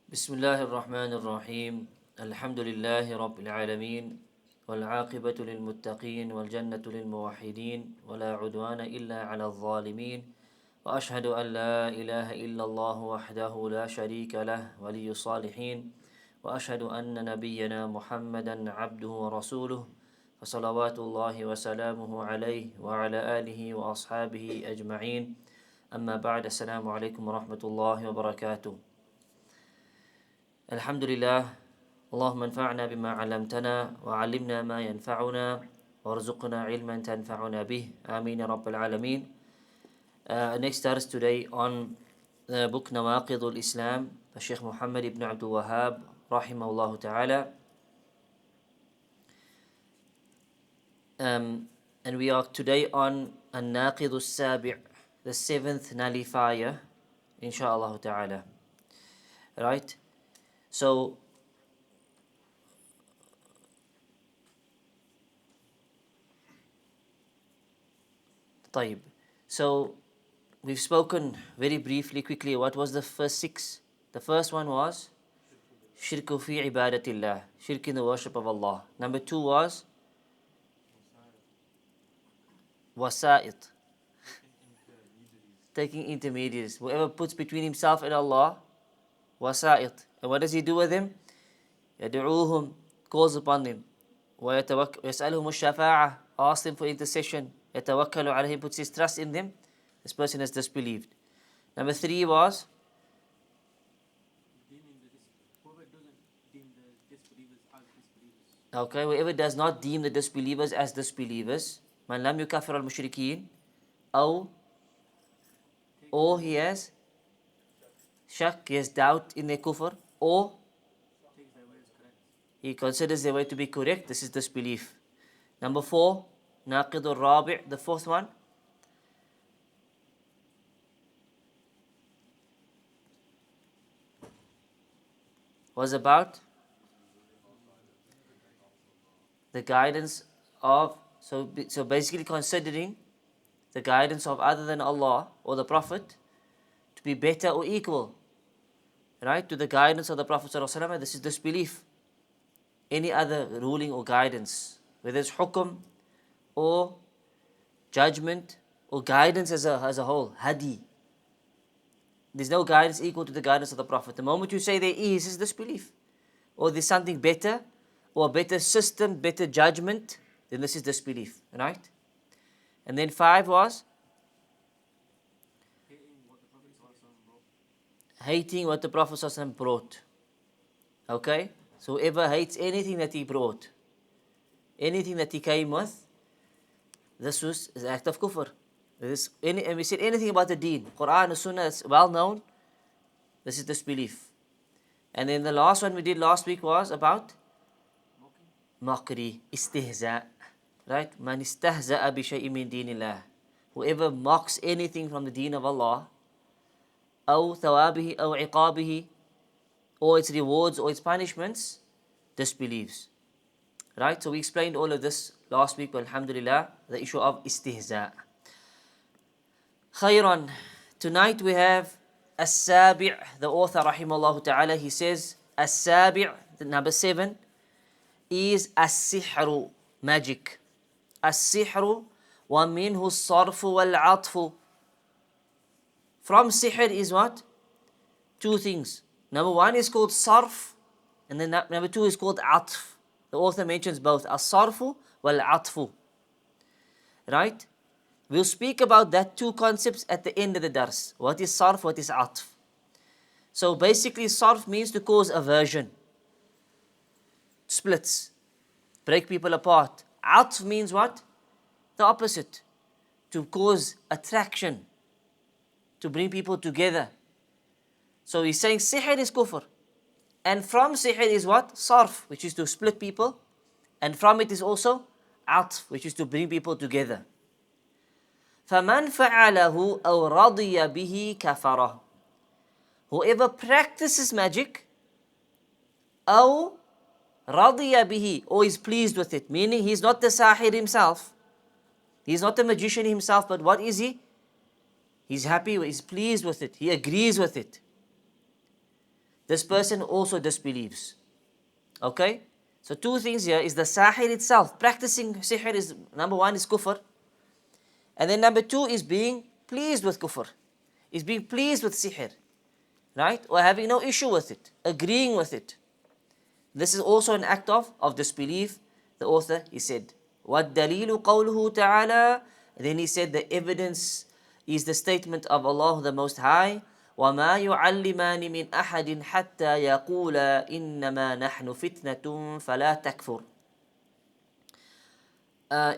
بسم الله الرحمن الرحيم الحمد لله رب العالمين والعاقبة للمتقين والجنة للموحدين ولا عدوان إلا على الظالمين وأشهد أن لا إله إلا الله وحده لا شريك له ولي الصالحين وأشهد أن نبينا محمدا عبده ورسوله فصلوات الله وسلامه عليه وعلى آله وأصحابه أجمعين أما بعد السلام عليكم ورحمة الله وبركاته. Alhamdulillah, Allahumma anfa'na bima 'allamtana wa 'allimna ma yanfa'una warzuqna 'ilman tanfa'una bih. Ameen ya Rabbal Alameen. Next stars today on the book Nawaqid al-Islam by Shaykh Muhammad ibn Abdul Wahhab rahimahullah ta'ala. And we are today on An-Naqid al-Sabi', the seventh nullifier, inshaAllah ta'ala. Right? So, طيب. So, we've spoken very briefly, quickly, what was the first six? The first one was shirku fi ibadatillah, shirk in the worship of Allah. Number two was wasa'it, taking intermediaries. Whoever puts between himself and Allah, wasa'it. And what does he do with them? يدعوهم, calls upon them. ويسألهم الشفاعة, asks them for intercession. يتوكل عليهم, puts his trust in them. This person has disbelieved. Number three was whoever does not deem the disbelievers as disbelievers. من لم يكفر المشركين, or he has shak, he has doubt in their kufr, or he considers their way to be correct. This is disbelief. Number four, naqid al-rabi', the fourth one. Was about the guidance of, so basically considering the guidance of other than Allah or the Prophet to be better or equal, right, to the guidance of the Prophet ﷺ. This is disbelief. Any other ruling or guidance, whether it's hukum or judgment or guidance as a whole, hadi. There's no guidance equal to the guidance of the Prophet. The moment you say there is disbelief. Or there's something better, or a better system, better judgment, then this is disbelief, right? And then five was hating what the Prophet ﷺ brought. Okay? So whoever hates anything that he brought, anything that he came with, this was an act of kufr. And we said anything about the deen, Qur'an and Sunnah is well known, this is disbelief. And then the last one we did last week was about mockery, istihza. Right? Man istahza'a bi shay'in min dinillah. Whoever mocks anything from the deen of Allah, أو ثوابه أو عقابه, or its rewards or its punishments, disbelieves. Right? So we explained all of this last week, alhamdulillah, the issue of istihza. Khayran. Tonight we have As-Sabi', the author rahimahullah ta'ala, he says As-Sabi', the number 7, is As-Sihru, magic. As-Sihru wa minhu as-sarfu wal-'atfu. From sihr is what? Two things. Number one is called sarf, and then number two is called atf. The author mentions both, as-sarfu wal-atfu. Right? We'll speak about that two concepts at the end of the dars. What is sarf, what is atf? So basically sarf means to cause aversion, splits, break people apart. Atf means what? The opposite, to cause attraction, to bring people together. So he's saying sihr is kufr. And from sihr is what? Sarf, which is to split people. And from it is also atf, which is to bring people together. فَمَنْ فَعَلَهُ أَوْ رَضِيَ بِهِ كَفَرَهُ. Whoever practices magic, أَوْ رَضِيَ بِهِ, or is pleased with it, meaning he's not the sahir himself, he's not the magician himself, but what is he? He's happy, he's pleased with it, he agrees with it. this person also disbelieves. Okay? So two things here is the Sahir itself. Practicing Sihr is, number one is kufr. And then number two is being pleased with kufr. Is being pleased with Sihr. Right? Or having no issue with it. Agreeing with it. This is also an act of disbelief. The author, he said, وَالدَّلِيلُ قَوْلُهُ تَعَالَى. Then he said the evidence is the statement of Allah the Most High. وَمَا يُعَلِّمَانِ مِنْ أَحَدٍ حَتَّى يَقُولَا إِنَّمَا نَحْنُ فِتْنَةٌ فَلَا تَكْفُرْ.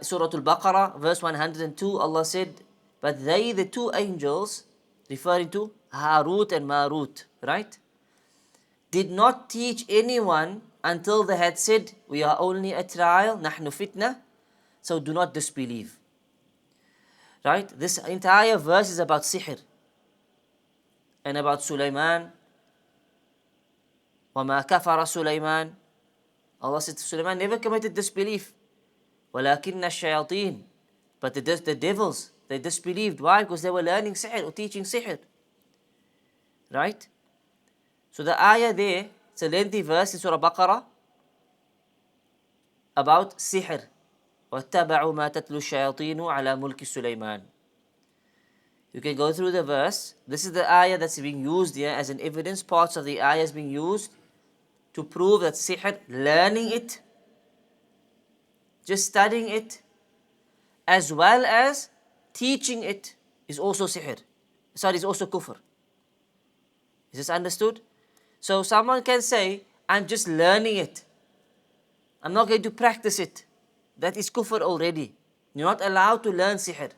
Surah Al-Baqarah, verse 102, Allah said, but they, the two angels, referring to Harut and Marut, right, did not teach anyone until they had said, we are only a trial, نَحْنُ fitna, so do not disbelieve. Right? This entire verse is about Sihr and about Sulaiman. وَمَا كَفَرَ Sulaiman. Allah said Sulaiman never committed disbelief. وَلَكِنَّ الشَّيَاطِينَ. But the devils, they disbelieved. Why? Because they were learning Sihr or teaching Sihr. Right? So the ayah there, it's a lengthy verse in Surah Baqarah about Sihr. وَاتَّبَعُوا مَا تَتْلُو الشَّيَاطِينُ عَلَى مُلْكِ سُلَيْمَانَ. You can go through the verse. This is the ayah that's being used here as an evidence. Parts of the ayah is being used to prove that Sihr, learning it, just studying it, as well as teaching it, is also Sihr. Sorry, is also Kufr. Is this understood? So someone can say, I'm just learning it. I'm not going to practice it. That is Kufr already. You're not allowed to learn Sihr.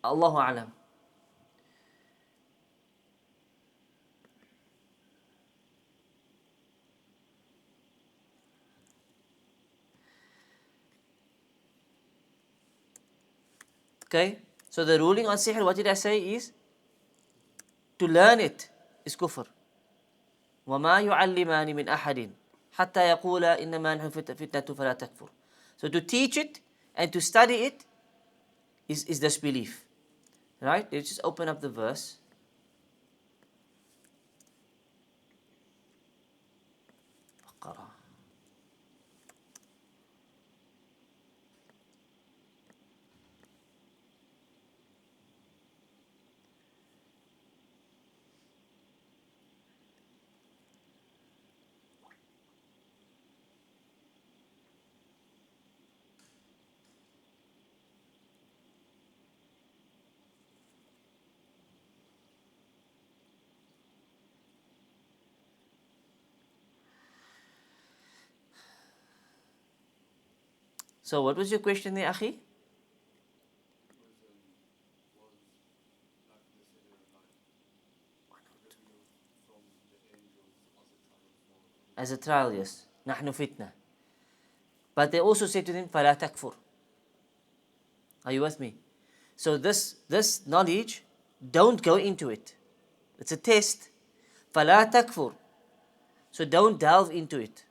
Allahu Alam. Okay, so the ruling on Sihr, what did I say, is to learn it is kufr. وَمَا يُعَلِّمَانِ مِنْ أَحَدٍ حَتَّى يَقُولَا إِنَّمَا نَحْنُ فِتْنَةٌ فَلَا تَكْفُرْ. So to teach it and to study it is disbelief. Right? Let's just open up the verse. Baqarah. So what was your question there, Akhi? As a trial, yes. نحن فتنة. But they also say to them, فَلَا تَكْفُرْ. Are you with me? So this knowledge, don't go into it. It's a test. فَلَا تَكْفُرْ. So don't delve into it.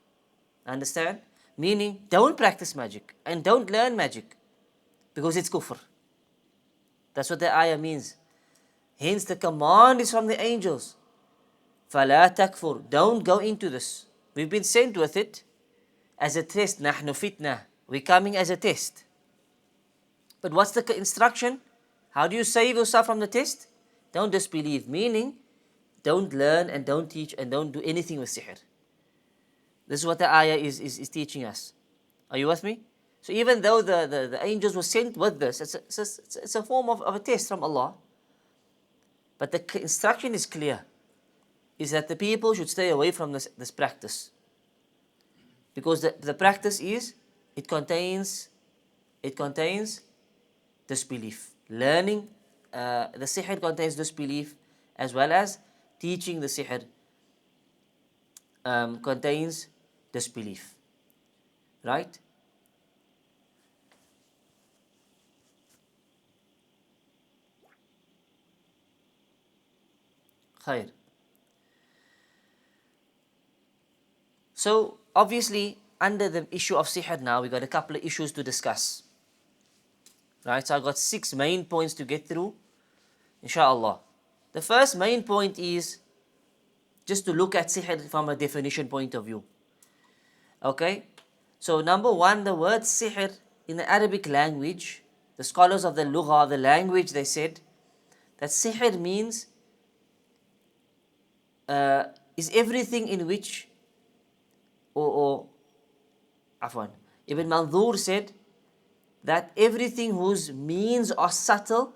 Understand? Meaning, don't practice magic and don't learn magic because it's kufr. That's what the ayah means. Hence the command is from the angels. فَلَا تَكْفُرْ. Don't go into this. We've been sent with it as a test. نَحْنُ fitna. We're coming as a test. But what's the instruction? How do you save yourself from the test? Don't disbelieve. Meaning, don't learn and don't teach and don't do anything with sihr. This is what the ayah is teaching us. Are you with me? So even though the angels were sent with this, it's a form of a test from Allah. But the instruction is clear. Is that the people should stay away from this practice. Because the practice is, it contains disbelief. Learning the sihr contains disbelief, as well as teaching the sihr contains disbelief. Right? Khair. So obviously under the issue of sihr now, we got a couple of issues to discuss. Right, so I've got 6 main points to get through, inshallah. The first main point is just to look at sihr from a definition point of view. Okay, so number one, the word sihr in the Arabic language, the scholars of the lugha, the language, they said that sihr means is everything in which, Afwan, Ibn Manzur said that everything whose means are subtle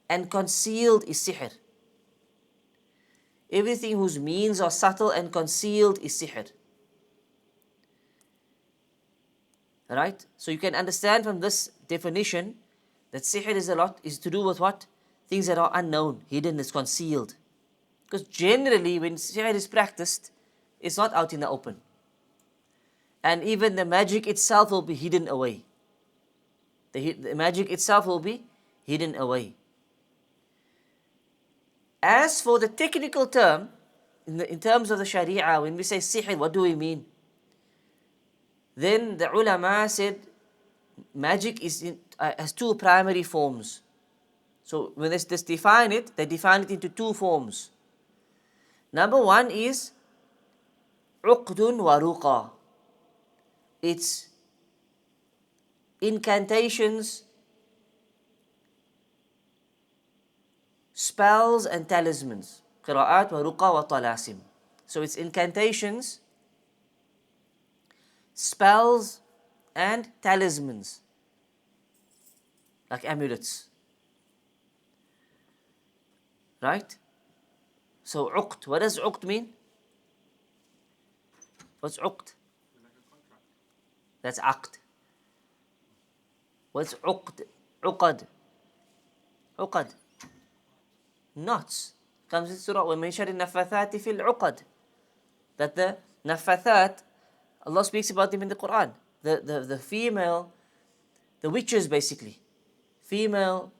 and concealed is sihr. Everything whose means are subtle and concealed is sihr. Right? So you can understand from this definition that sihr is to do with what? Things that are unknown, hidden, is concealed. Because generally when sihr is practiced, it's not out in the open. And even the magic itself will be hidden away. The magic itself will be hidden away. As for the technical term, in terms of the Sharia, when we say sihr, what do we mean? Then the ulama said magic has 2 primary forms. So when they define it, they define it into 2 forms. Number 1 is uqdun wa ruqa. It's incantations, spells and talismans. Qira'at wa ruqa wa talasim. So it's incantations, spells and talismans, like amulets. Right? So uqd, what does uqd mean? What's uqd? That's aqd. What's uqd? Uqad. Uqad. Knots. Comes in surah, وَمِنْ شَرِّ النَّفَّثَاتِ فِي الْعُقَدِ. That the naffathat, Allah speaks about them in the Qur'an. The female, the witches basically, female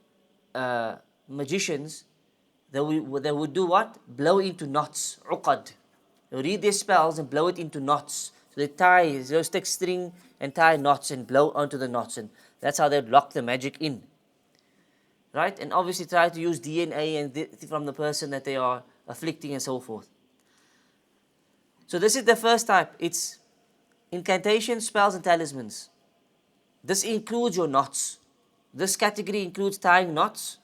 magicians, they would do what? Blow into knots, uqad. They read their spells and blow it into knots. So they take string and tie knots and blow onto the knots, and that's how they lock the magic in. Right? And obviously try to use DNA and from the person that they are afflicting and so forth. So this is the first type. It's incantations, spells and talismans. This includes your knots. This category includes tying knots,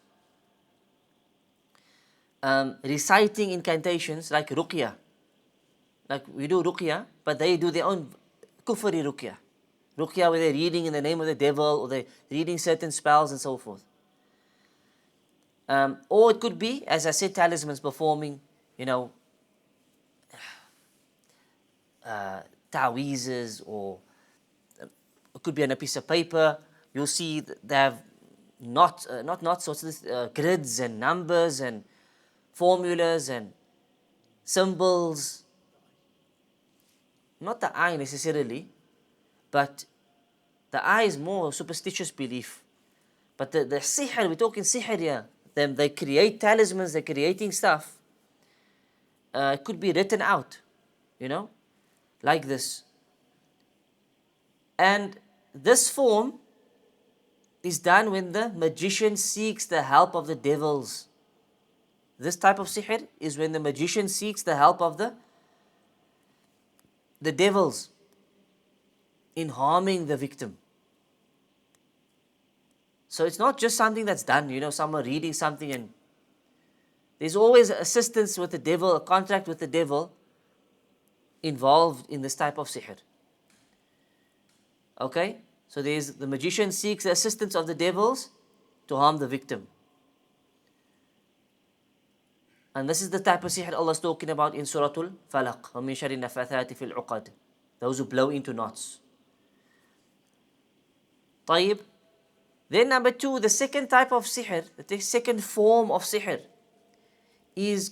reciting incantations like ruqya. Like we do ruqya, but they do their own kufri ruqya. Ruqya where they're reading in the name of the devil, or they're reading certain spells and so forth. Or it could be, as I said, talismans, performing, ta'weezes, or it could be on a piece of paper. You'll see they have grids and numbers and formulas and symbols. Not the eye necessarily, but the eye is more superstitious belief. But the sihr, we're talking sihr here. They create talismans, they're creating stuff. It could be written out, like this. And this form is done when the magician seeks the help of the devils. This type of sihr is when the magician seeks the help of the devils in harming the victim. So it's not just something that's done, someone reading something, and there's always assistance with the devil, a contract with the devil involved in this type of sihr. Okay? So the magician seeks the assistance of the devils to harm the victim. And this is the type of sihr Allah is talking about in Surah Al-Falaq. وَمِنْ شَرِّ النَّفَّثَاتِ فِي الْعُقَدِ. Those who blow into knots. طيب. Then number 2, the second type of sihr, the second form of sihr, it's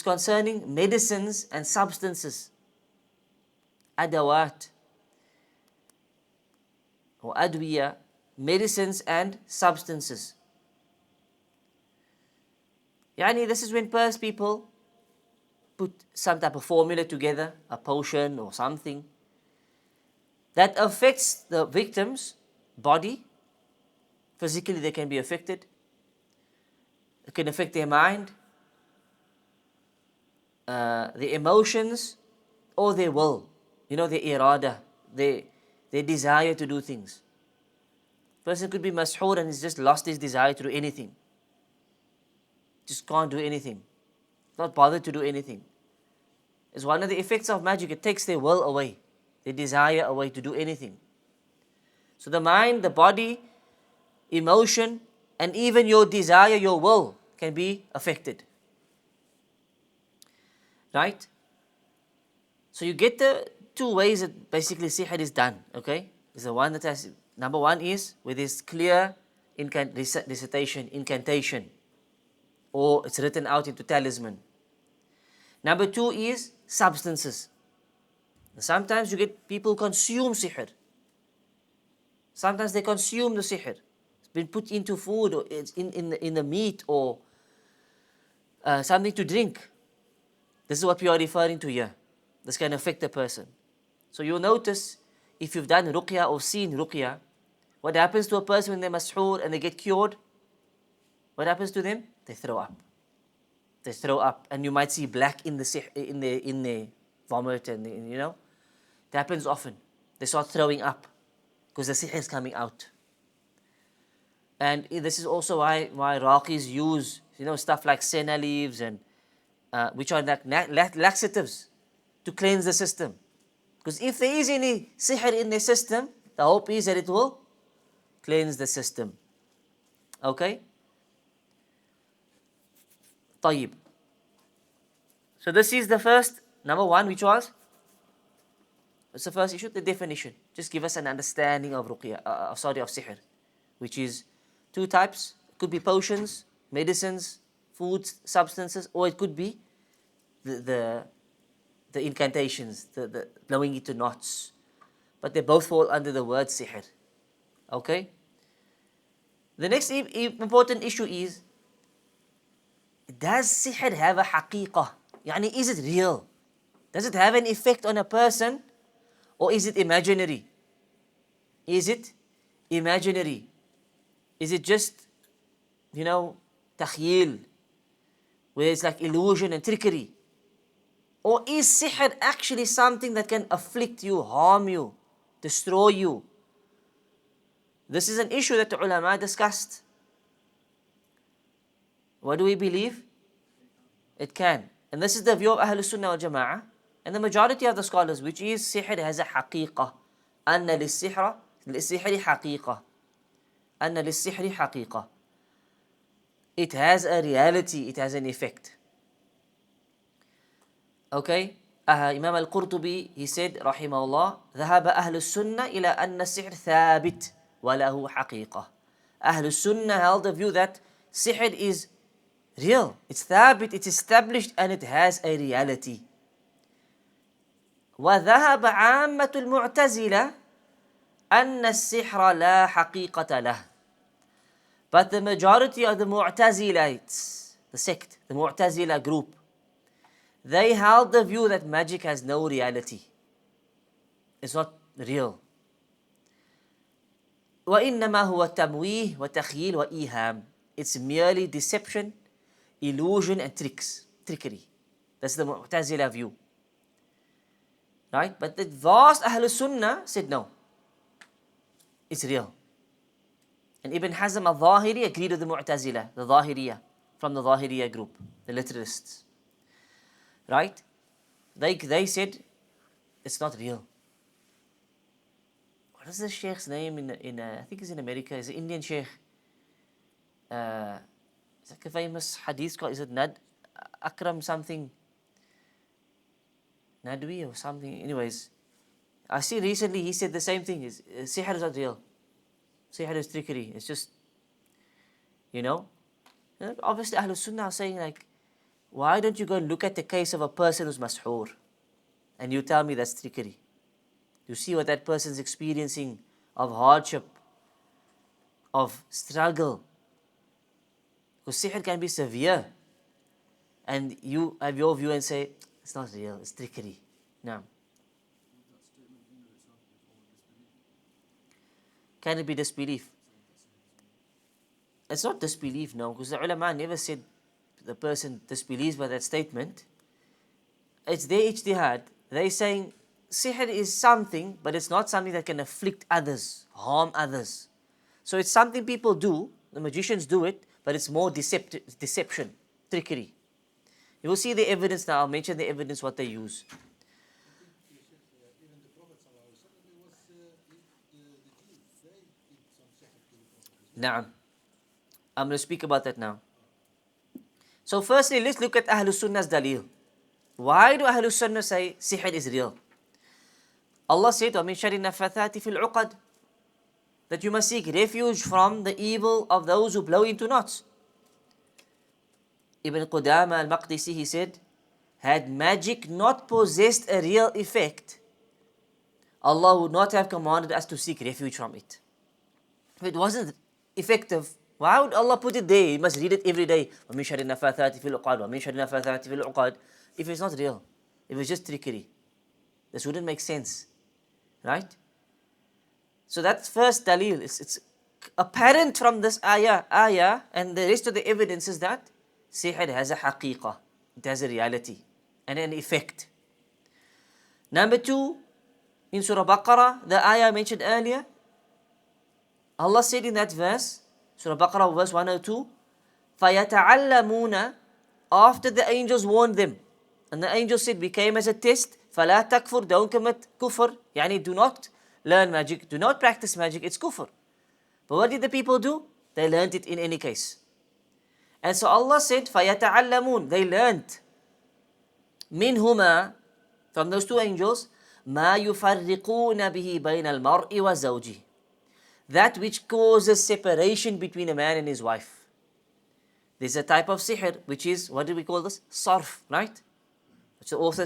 concerning medicines and substances. Adawat. Or adwiya, medicines and substances. This is when people put some type of formula together, a potion or something, that affects the victim's body. Physically, they can be affected. It can affect their mind, their emotions, or their will. Their irada, their desire to do things. Person could be mashoor and he's just lost his desire to do anything. Just can't do anything. Not bothered to do anything. It's one of the effects of magic. It takes their will away, their desire away to do anything. So the mind, the body, emotion, and even your desire, your will can be affected. Right? So you get the two ways that basically sihr is done. Okay? Is the one that has, number one is with this clear recitation, incantation, or it's written out into talisman. Number two is substances. Sometimes you get people consume sihr. Sometimes they consume the sihr. It's been put into food, or it's in the meat, or something to drink. This is what we are referring to here. This can affect a person. So you'll notice, if you've done ruqya or seen ruqya, what happens to a person when they're mashoor and they get cured? What happens to them? They throw up. They throw up, and you might see black in the vomit, and it happens often. They start throwing up because the sihr is coming out. And this is also why Raqis use stuff like senna leaves and which are like laxatives to cleanse the system. Because if there is any sihr in the system, the hope is that it will cleanse the system. Okay? طيب. So this is the first, number one, which was? What's the first issue? The definition. Just give us an understanding of ruqya, of sihr, which is two types. It could be potions, medicines, foods, substances, or it could be the incantations, the blowing into knots. But they both fall under the word sihr. Okay? The next important issue is, does sihr have a haqiqah? Yani, is it real? Does it have an effect on a person, or is it imaginary? Is it imaginary? Is it just, takhyil, where it's like illusion and trickery? Or is sihr actually something that can afflict you, harm you, destroy you? This is an issue that the ulama discussed. What do we believe? It can. And this is the view of Ahlul Sunnah wal Jama'ah, and the majority of the scholars, which is sihr has a haqiqah. Anna lissihri haqiqah. Anna lissihri haqiqah. It has a reality, it has an effect. Okay? Imam al-Qurtubi, he said, rahimahullah, ذهب أهل السنة إلى أن السحر ثابت وله حقيقة. Ahlul Sunnah held the view that sihr is real, it's thabit, it's established, and it has a reality. وذهب عامة المعتزلة أن السحر لا حقيقة له. But the majority of the Mu'tazilites, the sect, the Mu'tazila group, they held the view that magic has no reality. It's not real. وإنما هو تمويه وتخييل وإيهام. It's merely deception, illusion, and trickery. That's the Mu'tazila view. Right? But the vast Ahlul Sunnah said no. It's real. And Ibn Hazm al-Zahiri agreed with the Mu'tazila, the Zahiriyah, from the Zahiriyah group, the literalists. Right? They said it's not real. What is the sheikh's name in I think he's in America, he's an Indian sheikh. It's like a famous hadith called, is it Akram something? Nadwi or something. Anyways, I see recently he said the same thing. Sihr is not real. Sihr is trickery. It's just, obviously Ahlul Sunnah are saying like, why don't you go and look at the case of a person who's mashoor, and you tell me that's trickery? You see what that person's experiencing of hardship, of struggle. Because sihr can be severe. And you have your view and say, It's not real, it's trickery. No. Can it be disbelief? It's not disbelief, no, because the ulama never said the person disbelieves by that statement. It's their ijtihad. They're saying sihr is something, but it's not something that can afflict others, harm others. So it's something people do, the magicians do it, but it's more deception, trickery. You will see the evidence now. I'll mention the evidence what they use. Even the Prophet Naam. I'm going to speak about that now. So firstly, let's look at Ahlus Sunnah's dalil. Why do Ahlus Sunnah say sihr is real? Allah said, وَمِن شَرِّ النَّفَّثَاتِ فِي الْعُقَدِ, that you must seek refuge from the evil of those who blow into knots. Ibn Qudama al-Maqdisi, he said, had magic not possessed a real effect, Allah would not have commanded us to seek refuge from it. If it wasn't effective, why would Allah put it there? You must read it every day. وَمِن شَرِّ النَّفَّثَاتِ فِي الْعُقَدِ وَمِن شَرِّ النَّفَّثَاتِ فِي الْعُقَدِ. If it's not real, if it's just trickery, this wouldn't make sense. Right? So that's first dalil. It's apparent from this ayah and the rest of the evidence is that sihr has a haqiqah. It has a reality and an effect. Number two, in Surah Baqarah, the ayah mentioned earlier, Allah said in that verse, Surah Baqarah verse 102, فَيَتَعَلَّمُونَ, after the angels warned them, and the angels said, we came as a test, فَلَا تَكْفُرْ, don't commit kufr, yani do not learn magic, do not practice magic, it's kufr. But what did the people do? They learned it in any case. And so Allah said, فَيَتَعَلَّمُونَ, they learned, مِنْهُمَا, from those two angels, مَا يُفَرِّقُونَ بِهِ بَيْنَ الْمَرْءِ وَزَوْجِهِ, that which causes separation between a man and his wife. There's a type of sihr, which is, what do we call this? Sarf, right? Which the author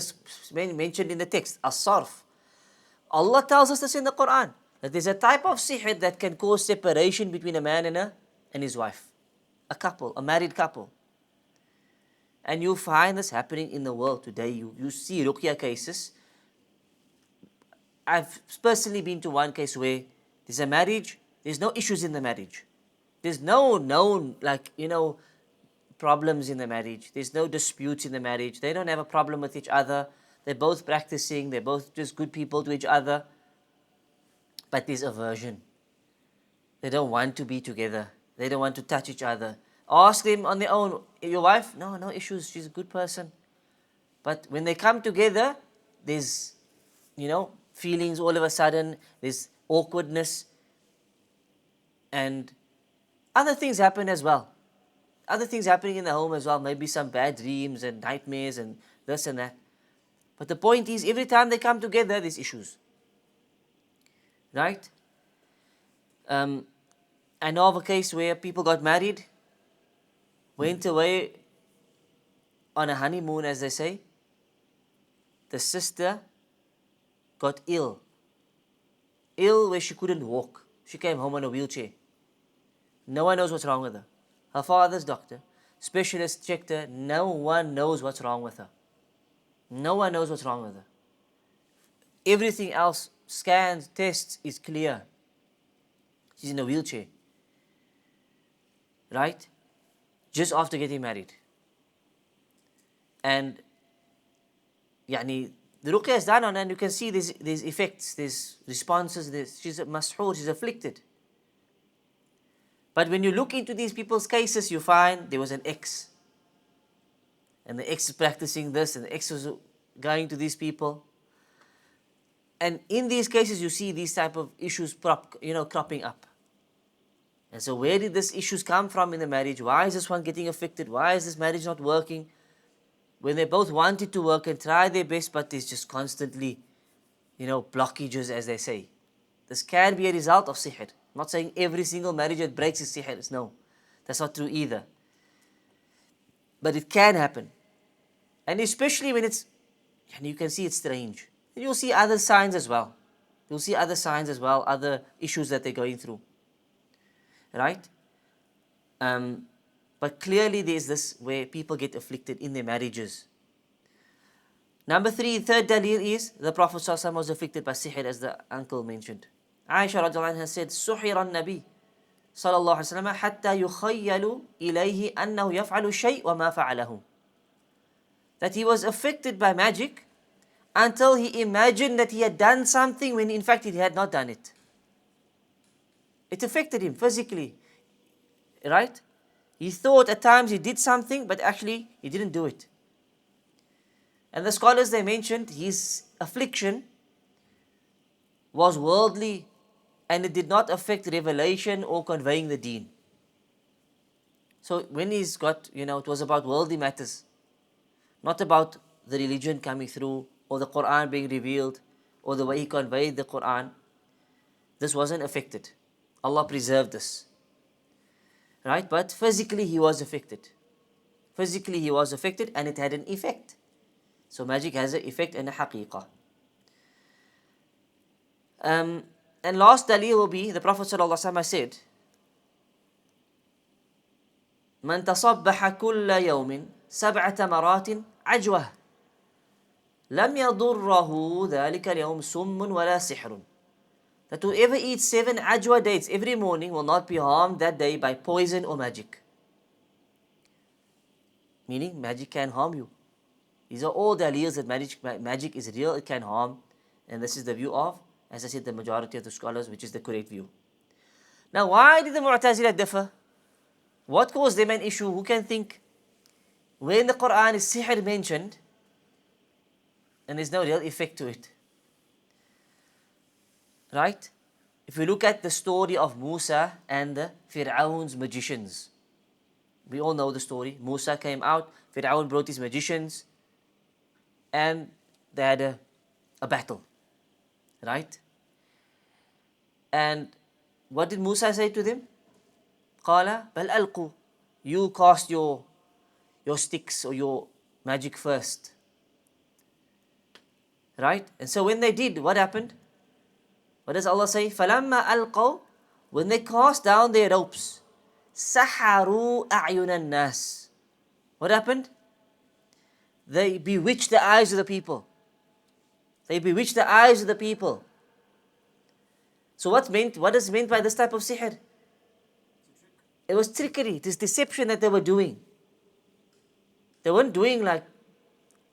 mentioned in the text, as-sarf. Allah tells us this in the Qur'an, that there's a type of sihr that can cause separation between a man and his wife. A couple, a married couple. And you find this happening in the world today. You see ruqya cases. I've personally been to one case where there's a marriage, there's no issues in the marriage. There's no known, problems in the marriage. There's no disputes in the marriage. They don't have a problem with each other. They're both practicing. They're both just good people to each other. But there's aversion. They don't want to be together. They don't want to touch each other. Ask them on their own, your wife? No issues. She's a good person. But when they come together, there's, feelings all of a sudden. There's awkwardness. And other things happen as well. Other things happening in the home as well. Maybe some bad dreams and nightmares and this and that. But the point is, every time they come together, there's issues. Right? I know of a case where people got married, went away on a honeymoon, as they say. The sister got ill. Ill where she couldn't walk. She came home on a wheelchair. No one knows what's wrong with her. Her father's doctor, specialist checked her. No one knows what's wrong with her. No one knows what's wrong with her. Everything else, scans, tests, is clear. She's in a wheelchair. Right? Just after getting married. And the ruqya is done on her, and you can see there's effects, there's responses, she's mashoor, she's afflicted. But when you look into these people's cases, you find there was an ex. And the ex is practicing this, and the ex was going to these people. And in these cases, you see these type of issues cropping up. And so where did these issues come from in the marriage? Why is this one getting affected? Why is this marriage not working? When they both wanted to work and try their best, but there's just constantly, blockages, as they say. This can be a result of sihr. I'm not saying every single marriage that breaks is sihr. No, that's not true either. But it can happen. And especially when you can see it's strange. And you'll see other signs as well. Other issues that they're going through. Right? But clearly there's this where people get afflicted in their marriages. Number three, third dalil is the Prophet ﷺ was afflicted by sihr, as the uncle mentioned. Aisha radiallahu anha said, سُحِرَ النَّبِي صلى الله عليه وسلم حتى يخيل إليه أنه يفعل شيء وما فعله. That he was affected by magic until he imagined that he had done something when in fact he had not done it. It affected him physically, right? He thought at times he did something, but actually he didn't do it. And the scholars, they mentioned his affliction was worldly and it did not affect revelation or conveying the deen. So when he's got, it was about worldly matters, not about the religion coming through or the Qur'an being revealed or the way he conveyed the Qur'an. This wasn't affected. Allah preserved this. Right? But physically he was affected. Physically he was affected and it had an effect. So magic has an effect and a haqiqah. And last dalil will be, the Prophet ﷺ said, من تصبح كل يوم 7 تمرات عجوة لم يضره ذلك اليوم سم ولا سحر. That whoever eats 7 ajwa dates every morning will not be harmed that day by poison or magic. Meaning magic can harm you. These are all dalils that magic is real, it can harm. And this is the view of, as I said, the majority of the scholars, which is the correct view. Now, why did the Mu'tazila differ? What caused them an issue? Who can think? When the Qur'an is sihr mentioned, and there's no real effect to it. Right? If we look at the story of Musa and the Fir'aun's magicians, we all know the story. Musa came out, Fir'aun brought his magicians, and they had a battle. Right? And what did Musa say to them? قَالَ بَلْ أَلْقُوا. You cast your sticks or your magic first. Right? And so when they did, what happened? What does Allah say? فَلَمَّا أَلْقَوْا. When they cast down their ropes, سَحَرُوا أَعْيُنَ النَّاسِ. What happened? They bewitched the eyes of the people. They bewitched the eyes of the people. So what is meant by this type of sihr? It was trickery, it is deception that they were doing. They weren't doing like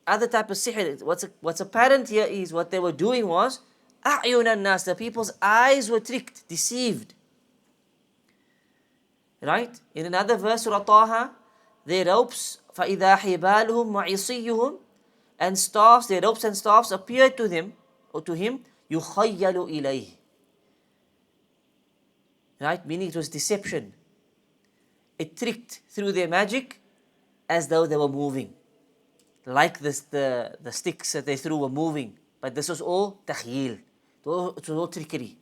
other type of sihr. What's apparent here is what they were doing was أعين الناس. The people's eyes were tricked, deceived. Right? In another verse, Surah Taha, their ropes, فَإِذَا حِبَالُهُمْ وَعِصِيُّهُمْ, and staffs, their ropes and staffs appeared to them, or to him, يُخَيَّلُ إِلَيْهِ. Right? Meaning it was deception. It tricked through their magic as though they were moving. Like this, the sticks that they threw were moving. But this was all takhyil. It was all trickery.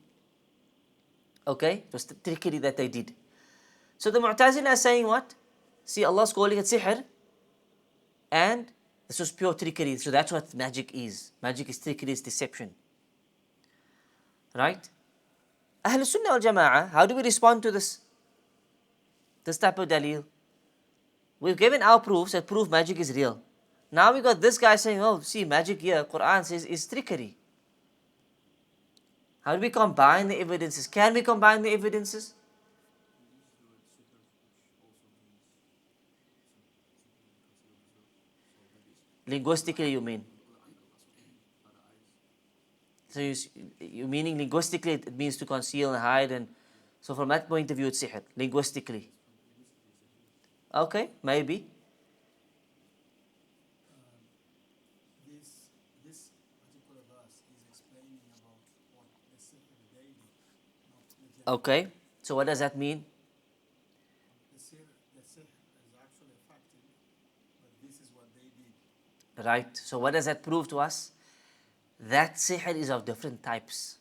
Okay? It was the trickery that they did. So the Mu'tazila are saying what? See, Allah's calling it sihr. And this was pure trickery. So that's what magic is. Magic is trickery, is deception. Right? Ahlul Sunnah wal Jama'ah, how do we respond to this type of dalil? We've given our proofs that prove magic is real. Now we got this guy saying, oh, see, magic here, Quran says, is trickery. How do we combine the evidences? Can we combine the evidences? Linguistically, you mean? So you meaning linguistically it means to conceal and hide, and so from that point of view it's sihr, linguistically. Okay, maybe. This particular verse is explaining about what the sihr they did, not the general. Okay, so what does that mean? The sihr is actually effective, but this is what they did. Right, so what does that prove to us? That sihr is of different types.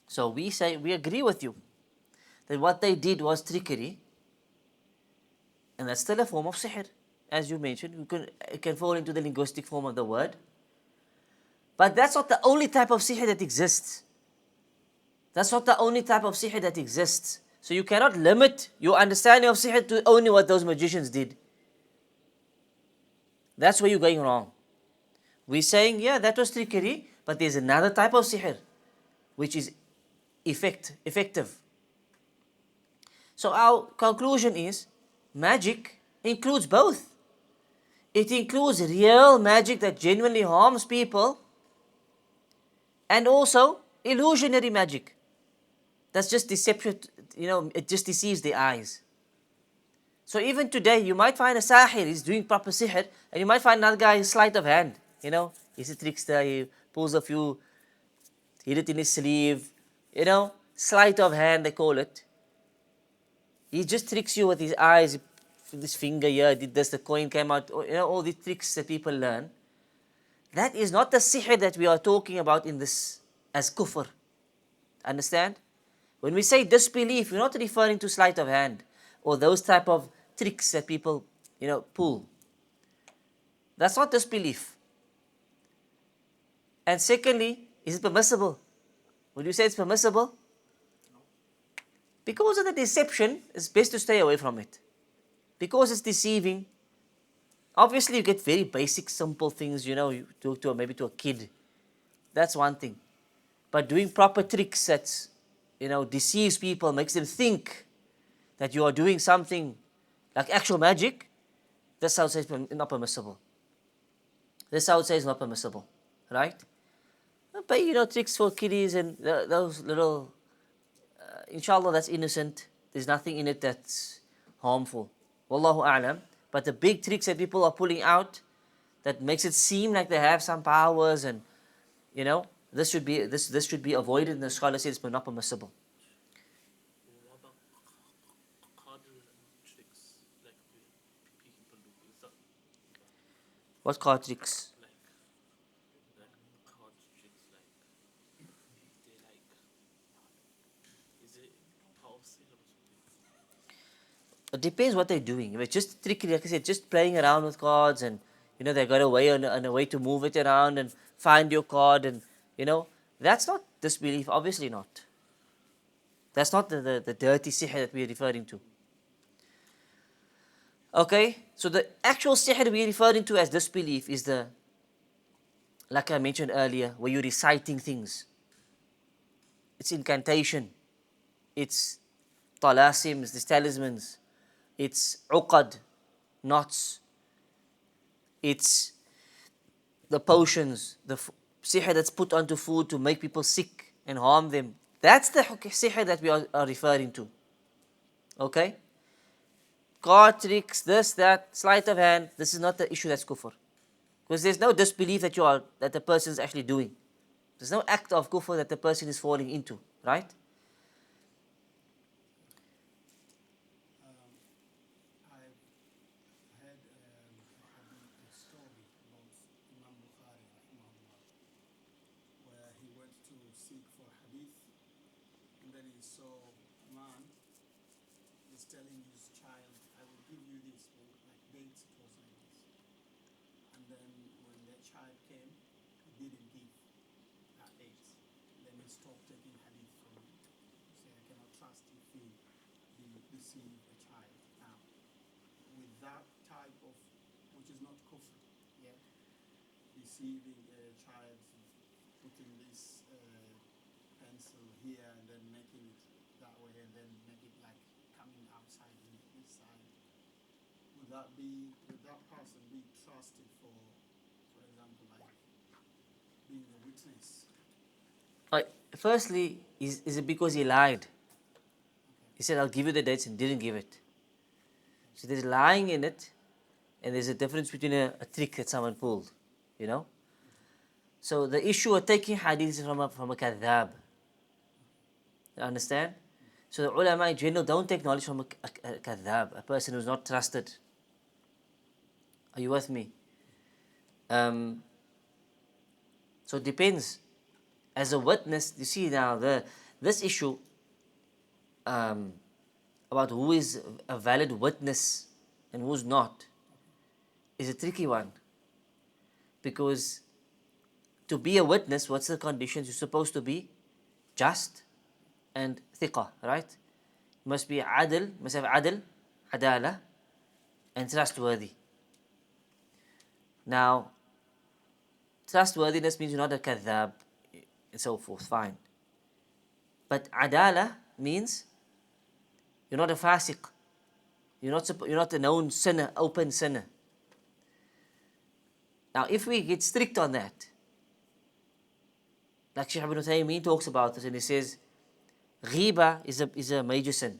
So we agree with you that what they did was trickery, and that's still a form of sihr. As you mentioned, it can fall into the linguistic form of the word. But that's not the only type of sihr that exists. That's not the only type of sihr that exists. So you cannot limit your understanding of sihr to only what those magicians did. That's where you're going wrong. We're saying, yeah, that was trickery, but there's another type of sihr, which is effective. So our conclusion is, magic includes both. It includes real magic that genuinely harms people, and also illusionary magic. That's just deception, it just deceives the eyes. So even today, you might find a sahir, he's doing proper sihr, and you might find another guy, sleight of hand. He's a trickster, he pulls a few, hid it in his sleeve, sleight of hand, they call it. He just tricks you with his eyes, this finger here, did this, the coin came out, all these tricks that people learn. That is not the sihr that we are talking about in this as kufr. Understand? When we say disbelief, we're not referring to sleight of hand or those type of tricks that people, pull. That's not disbelief. And secondly, is it permissible? Would you say it's permissible? Because of the deception, it's best to stay away from it. Because it's deceiving. Obviously, you get very basic, simple things, you talk to maybe to a kid. That's one thing. But doing proper tricks that, deceives people, makes them think that you are doing something like actual magic, that's how I would say it's not permissible. This I would say is not permissible, right? But tricks for kiddies and those little, inshallah, that's innocent. There's nothing in it that's harmful. Wallahu a'lam. But the big tricks that people are pulling out, that makes it seem like they have some powers, and this should be avoided. And the scholar says it's not permissible. What about card tricks like people do? Is that What card tricks? like card tricks like they like? Is it part of sin or something? It depends what they're doing. If it's just trickery, like I said, just playing around with cards, and they got a way and a way to move it around and find your card, and that's not disbelief. Obviously not. That's not the dirty sihr that we're referring to. Okay, so the actual sihr we're referring to as disbelief is like I mentioned earlier, where you're reciting things. It's incantation. It's talasims, these talismans. It's uqad, knots. It's the potions, the sihr that's put onto food to make people sick and harm them. That's the sihr that we are referring to. Okay? Card tricks, this, that, sleight of hand, this is not the issue that's kufr. Because there's no disbelief that the person is actually doing. There's no act of kufr that the person is falling into, right? I've had a story about Imam Bukhari, rahimahullah, where he went to seek for hadith, and then he saw a man is telling his child, I will give you this, like dates, it was like this. And then when the child came, he didn't give that dates. Then he stopped taking hadith from him. He said, I cannot trust if he deceive a child. Now, with that type of, which is not kufr, yeah, deceiving a child, putting this pencil here and then making it that way and then make it like coming outside in this side. Would that person be trusted for example, like being a witness? Firstly, is it because he lied? Okay. He said, I'll give you the dates and didn't give it. So there's lying in it, and there's a difference between a trick that someone pulled, So the issue of taking hadith is from a kadhab. You understand? So the ulama in general don't take knowledge from a kadhab, a person who's not trusted. Are you with me? So it depends. As a witness, you see now this issue about who is a valid witness and who's not is a tricky one. Because to be a witness, what's the conditions? You're supposed to be just and thiqah, right? You must be adil, must have adil, adala, and trustworthy. Now, trustworthiness means you're not a kadhab and so forth, fine. But adala means you're not a fasiq. You're not a known sinner, open sinner. Now, if we get strict on that, like Shaykh Ibn Taymiyyah talks about this, and he says, ghiba is a major sin.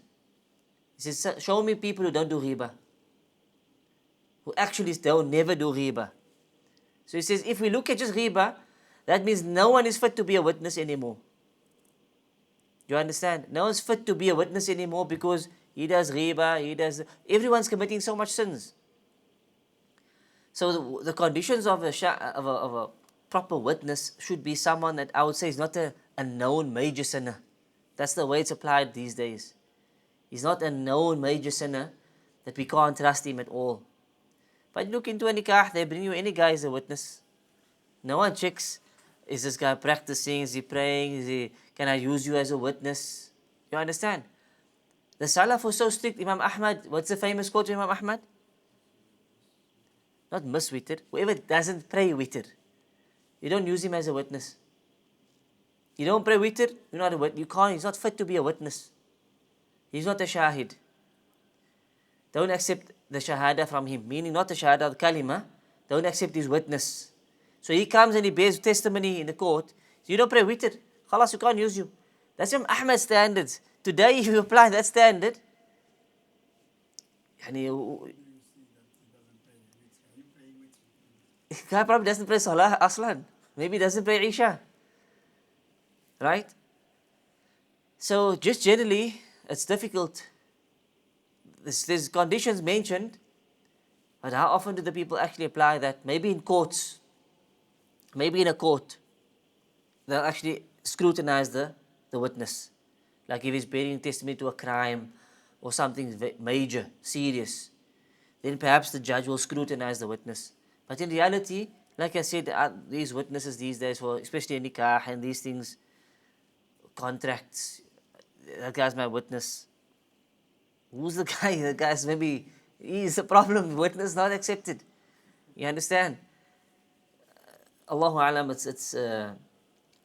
He says, show me people who don't do ghiba, who actually never do ghiba. So he says, if we look at just ghiba, that means no one is fit to be a witness anymore. Do you understand? No one's fit to be a witness anymore because he does ghiba, everyone's committing so much sins. So the conditions of a proper witness should be someone that I would say is not a known major sinner. That's the way it's applied these days. He's not a known major sinner that we can't trust him at all. But look into a nikah, they bring you any guy as a witness. No one checks, is this guy practicing, is he praying, can I use you as a witness? You understand? The Salaf was so strict. Imam Ahmad, what's the famous quote of Imam Ahmad? Not miss witr. Whoever doesn't pray witr, you don't use him as a witness. You don't pray witr, you're not a witness. You can't. He's not fit to be a witness. He's not a shahid. Don't accept the shahada from him, meaning not the shahada, the kalima. Don't accept his witness. So he comes and he bears testimony in the court. So you don't pray witr. Khalas, you can't use you. That's Imam Ahmad's standards. Today, if you apply that standard, guy probably doesn't pray Salah Aslan. Maybe he doesn't pray Isha. Right? So just generally, it's difficult. There's conditions mentioned, but how often do the people actually apply that? Maybe in courts. Maybe in a court. They'll actually scrutinize the witness. Like if he's bearing testimony to a crime or something major, serious, then perhaps the judge will scrutinize the witness. But in reality, like I said, these witnesses these days, especially in nikah and these things, contracts, that guy's my witness. Who's the guy? The guy's maybe, he's a problem, witness not accepted. You understand? Allahu Alam, it's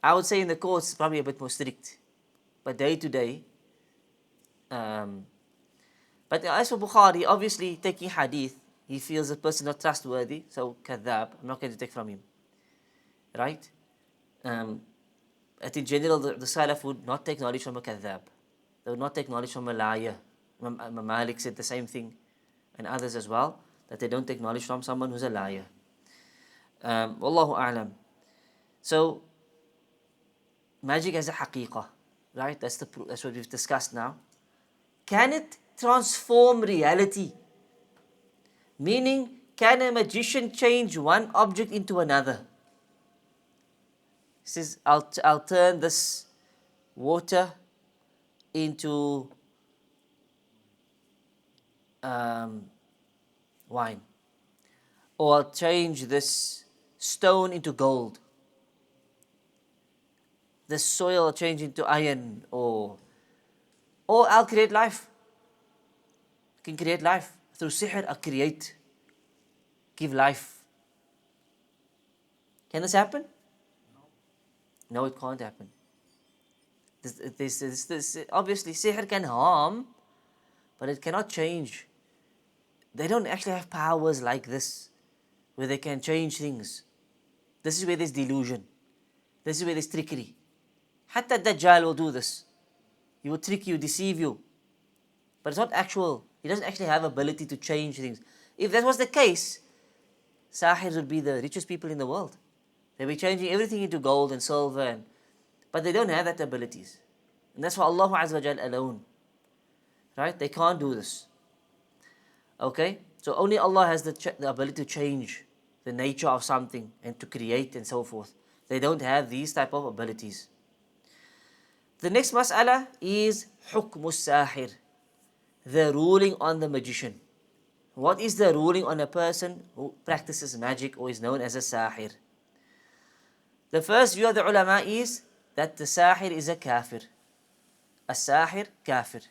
I would say in the courts, probably a bit more strict. But day to day, but as for Bukhari, obviously taking hadith, he feels the person not trustworthy, so kadhab, I'm not going to take from him. Right? But in general, the Salaf would not take knowledge from a kadhab. They would not take knowledge from a liar. Imam Malik said the same thing, and others as well, that they don't take knowledge from someone who's a liar. Wallahu a'lam. So, magic as a haqiqah, right? That's what we've discussed now. Can it transform reality? Meaning, can a magician change one object into another? He says, I'll turn this water into wine. Or I'll change this stone into gold. This soil I'll change into iron. Or I'll create life. I can create life. Through sihr, I'll create. Give life. Can this happen? No, it can't happen. This, obviously, sihr can harm, but it cannot change. They don't actually have powers like this, where they can change things. This is where there's delusion. This is where there's trickery. Hatta Dajjal will do this. He will trick you, deceive you. But it's not actual. He doesn't actually have ability to change things. If that was the case, Sahirs would be the richest people in the world. They'll be changing everything into gold and silver, but they don't have that abilities. And that's for Allah Azza wa Jal alone. Right? They can't do this. Okay? So only Allah has the ability to change the nature of something and to create and so forth. They don't have these type of abilities. The next mas'ala is hukmus sahir, the ruling on the magician. What is the ruling on a person who practices magic or is known as a sahir? The first view of the ulama is that the sahir is a kafir. As-Saahir, kafir.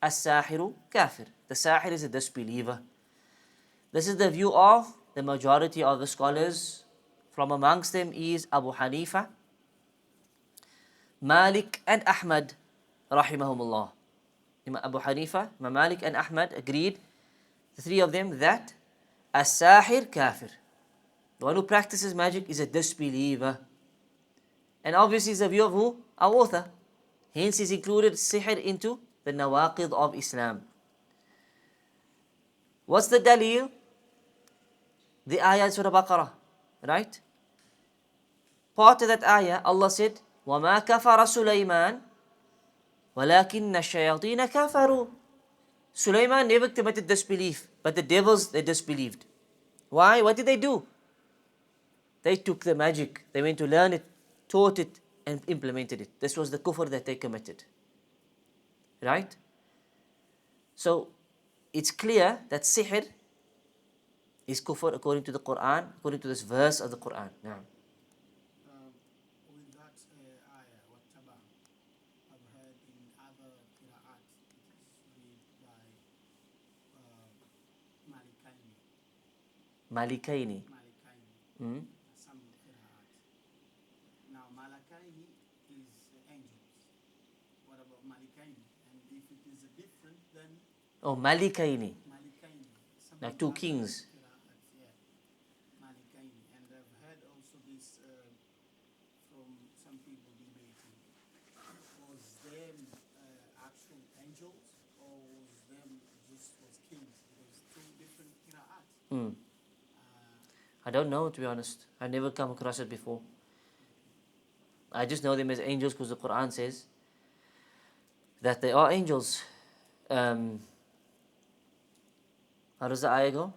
As-Saahiru, kafir. The sahir is a disbeliever. This is the view of the majority of the scholars From amongst them is Abu Hanifa, Malik and Ahmad, rahimahumullah. Imam Abu Hanifa, Imam Malik and Ahmad agreed, the three of them, that As-Saahir kafir. The one who practices magic is a disbeliever. And obviously it's the view of who? Our author. Hence he's included Sihr into the Nawaqid of Islam. What's the dalil? The ayah in Surah Baqarah, right? Part of that ayah, Allah said, وَمَا كَفَرَ سُلَيْمَانَ وَلَكِنَّ الشَّيَاطِينَ كَفَرُوا. Sulaiman never committed disbelief, but the devils, they disbelieved. Why? What did they do? They took the magic, they went to learn it, taught it, and implemented it. This was the kufr that they committed. Right? So, it's clear that sihr is kufr according to the Qur'an, according to this verse of the Qur'an. Now, With that ayah, وَاتَّبَعْ, I've heard in other qira'at, it is read by Malikaini. Malikaini. Hmm? Some qira'at. Now, Malakaini is angels. What about Malikaini? And if it is different, then Oh, Malikaini. Malikaini. Some Like two other kings. qira'ats, yeah. Malikaini. And I've heard also this from some people debating. Was them actual angels, or was them just was kings? Because two different qira'ats. Hmm. I don't know, to be honest. I've never come across it before. I just know them as angels because the Quran says that they are angels. How does the ayah go?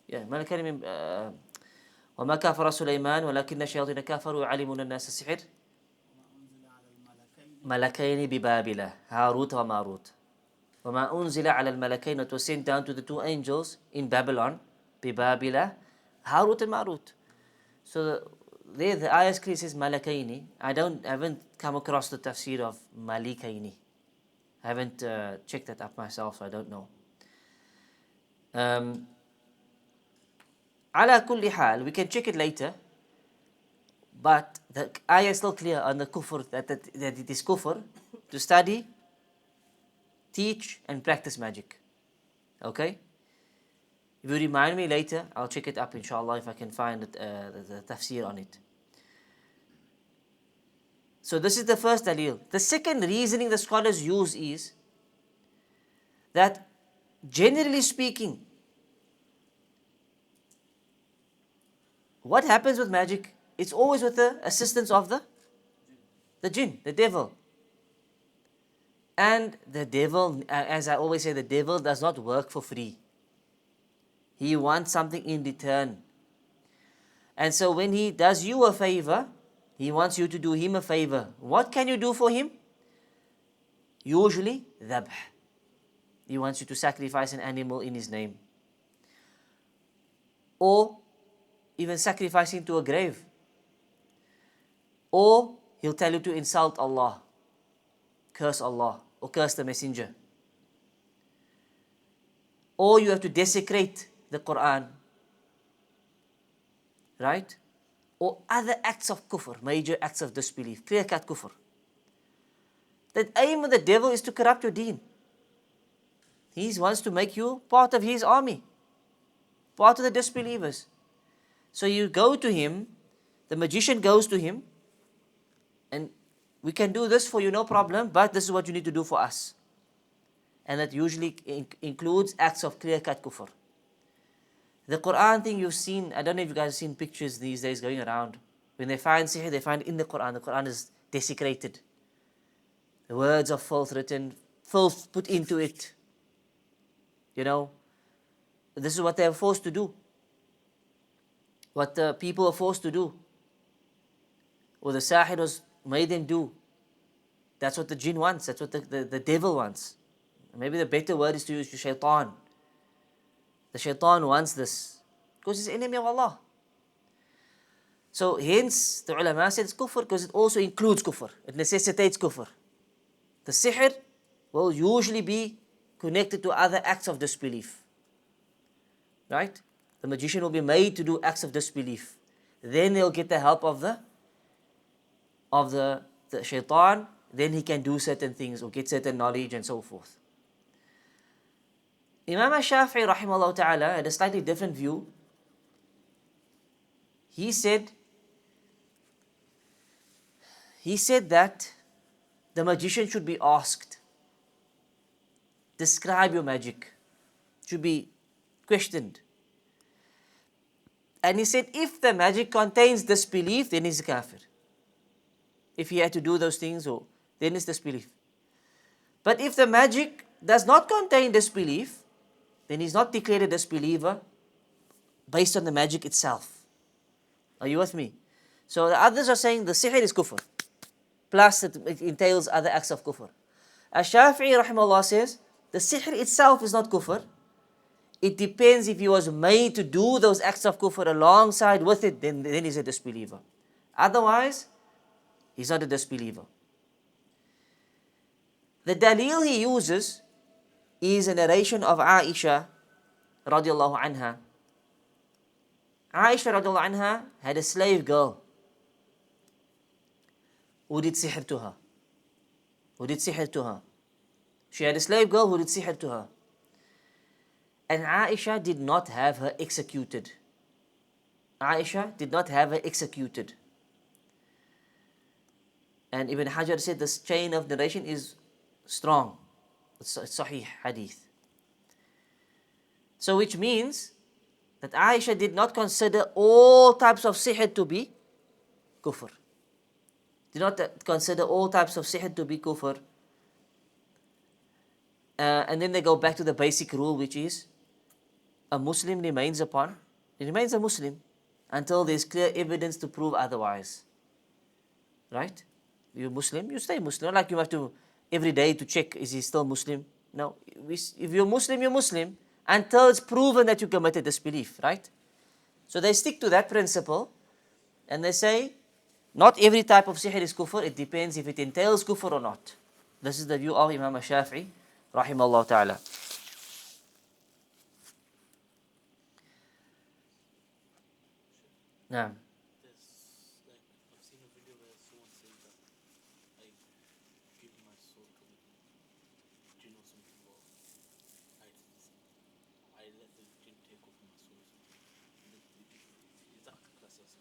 Yeah, ملكين من وما كفر سليمان ولكن الشياطين كفروا يعلمون الناس السحر ملكين ببابل هاروت وماروت وما أنزل على الملكين, it was sent down to the two angels in Babylon, ببابل هاروت and Marut. So there the ayah clearly says Malakaini. I haven't come across the tafsir of Malikaini. I haven't checked that up myself, so I don't know. على كل حال, we can check it later, but the ayah is still clear on the kufr, that it is kufr to study, teach and practice magic. Okay? If you remind me later, I'll check it up inshallah if I can find it, the tafsir on it. So this is the first dalil. The second reasoning the scholars use is that generally speaking, what happens with magic? It's always with the assistance of the jinn, the devil. And the devil, as I always say, the devil does not work for free. He wants something in return. And so when he does you a favor, he wants you to do him a favor. What can you do for him? Usually, dhabh. He wants you to sacrifice an animal in his name. Or even sacrificing to a grave. Or he'll tell you to insult Allah, curse Allah, or curse the messenger. Or you have to desecrate the Qur'an. Right? Or other acts of kufr, major acts of disbelief, clear-cut kufr. The aim of the devil is to corrupt your deen. He wants to make you part of his army, part of the disbelievers. So you go to him, the magician goes to him, and we can do this for you, no problem, but this is what you need to do for us. And that usually includes acts of clear-cut kufr. The Quran thing you've seen, I don't know if you guys have seen pictures these days going around. When they find sihr, they find in the Quran is desecrated. The words of filth written, filth put into it. You know, this is what they are forced to do. What the people are forced to do. Or the Sahir was made them do. That's what the jinn wants, that's what the devil wants. Maybe the better word is to use shaitan. The shaitan wants this because he's enemy of Allah. So hence the ulama said it's kufr because it also includes kufr. It necessitates kufr. The sihr will usually be connected to other acts of disbelief. Right? The magician will be made to do acts of disbelief. Then they'll get the help of the shaitan. Then he can do certain things or get certain knowledge and so forth. Imam Shafi'i rahimahullah ta'ala had a slightly different view. He said that the magician should be asked, describe your magic, should be questioned. And he said, if the magic contains disbelief, then he's a kafir. If he had to do those things, then it's disbelief. But if the magic does not contain disbelief, then he's not declared a disbeliever based on the magic itself. Are you with me? So the others are saying the sihr is kufr, plus it entails other acts of kufr. Ash-Shafi'i rahimahullah says, the sihr itself is not kufr. It depends if he was made to do those acts of kufr alongside with it, then he's a disbeliever. Otherwise, he's not a disbeliever. The dalil he uses is a narration of Aisha radiallahu anha. Aisha radiallahu anha had a slave girl who did sihr to her. She had a slave girl who did sihr to her. And Aisha did not have her executed. And Ibn Hajar said this chain of narration is strong. It's sahih hadith. So which means that Aisha did not consider all types of sihr to be kufr. Did not consider all types of sihr to be kufr. And then they go back to the basic rule, which is a Muslim remains a Muslim until there's clear evidence to prove otherwise. Right? You're Muslim, you stay Muslim. Not like you have to every day to check, is he still Muslim? No. If you're Muslim until it's proven that you committed disbelief, right? So they stick to that principle and they say, not every type of sihr is kufr, it depends if it entails kufr or not. This is the view of Imam Shafi'i, rahimahullah ta'ala. Naam. I've seen a video where someone says that I give my soul to jinn or something, or I let the jinn take over my soul. Is that class as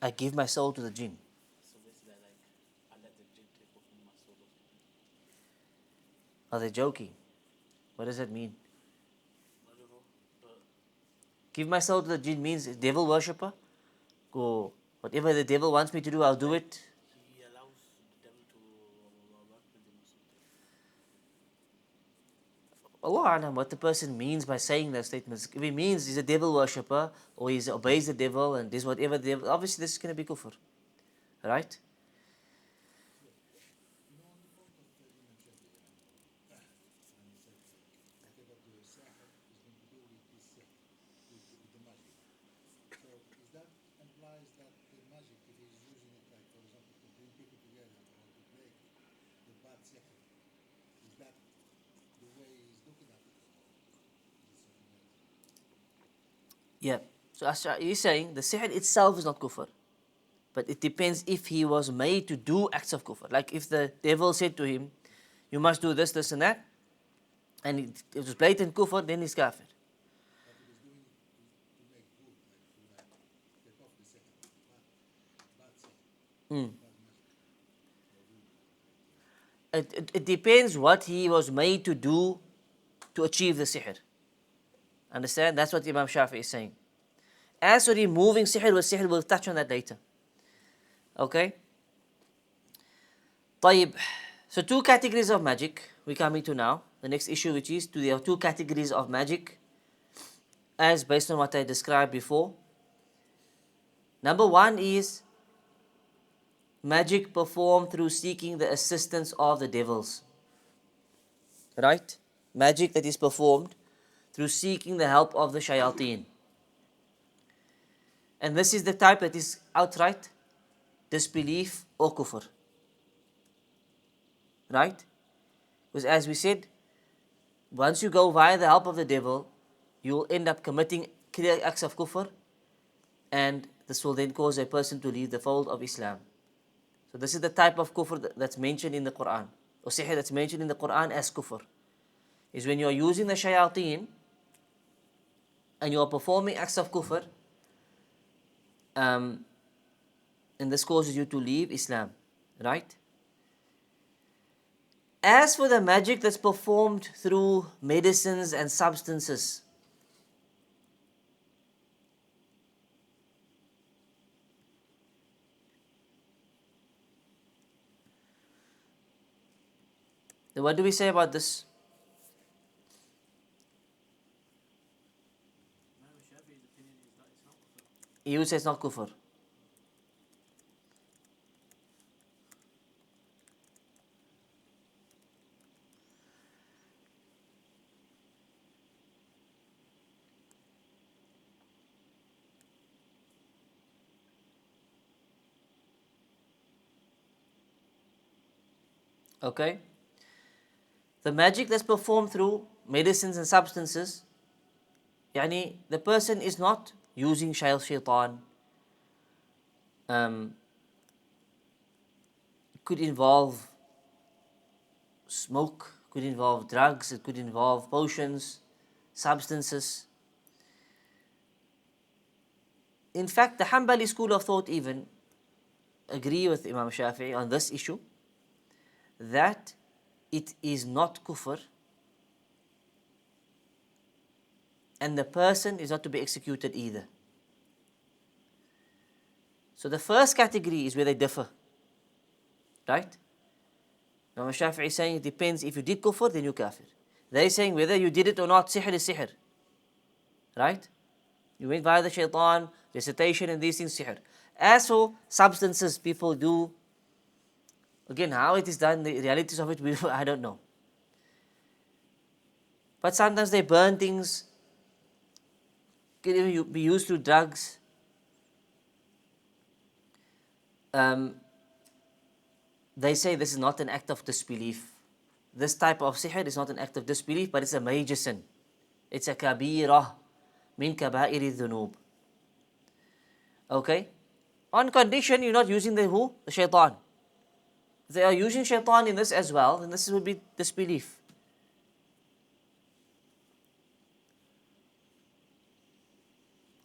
I give my soul to the jinn. so basically I let the jinn take over my soul or something? Are they joking? What does that mean? I don't know, but Give my soul to the jinn means devil worshipper. Go, whatever the devil wants me to do, I'll do it. he allows the devil to work with him or something. Allah alam what the person means by saying those statements. If he means he's a devil worshipper or he obeys the devil and does whatever the devil, obviously this is going to be kufr. Right? Yeah. So he's saying the sihr itself is not kufr. But it depends if he was made to do acts of kufr. Like if the devil said to him, you must do this, this and that, and it was blatant kufr, then he's kafir. It depends what he was made to do to achieve the sihr. Understand? That's what Imam Shafi'i is saying. As for removing sihr with sihr, we'll touch on that later. Okay? طيب. So two categories of magic we're coming to now. The next issue, which is there are two categories of magic as based on what I described before. Number one is magic performed through seeking the assistance of the devils. Right? Magic that is performed through seeking the help of the shayateen. And this is the type that is outright disbelief or kufr. Right? Because as we said, once you go via the help of the devil, you will end up committing clear acts of kufr, and this will then cause a person to leave the fold of Islam. So this is the type of kufr that's mentioned in the Quran, or sihr that's mentioned in the Quran as kufr, is when you are using the shayateen and you are performing acts of kufr, and this causes you to leave Islam, right? As for the magic that's performed through medicines and substances, then what do we say about this? Imam Shafi'i's opinion is that it's not kufr. You say it's not kufr. Okay? The magic that's performed through medicines and substances, yani the person is not using shaitan. It could involve smoke, could involve drugs, it could involve potions, substances. In fact, the Hanbali school of thought even agree with Imam Shafi'i on this issue, that it is not kufr and the person is not to be executed either. So the first category is where they differ, right? Imam Shafi'i is saying it depends, if you did kufr then you kafir. They're saying whether you did it or not, sihr is sihr, right? You went via the shaitan, recitation and these things, sihr. As for substances people do, again, how it is done, the realities of it, I don't know. But sometimes they burn things, can even be used to drugs. They say this is not an act of disbelief. This type of sihr is not an act of disbelief, but it's a major sin. It's a kabirah min kaba'iri dhunub. Okay? On condition you're not using the who? The shaitan. If they are using shaitan in this as well, then this would be disbelief.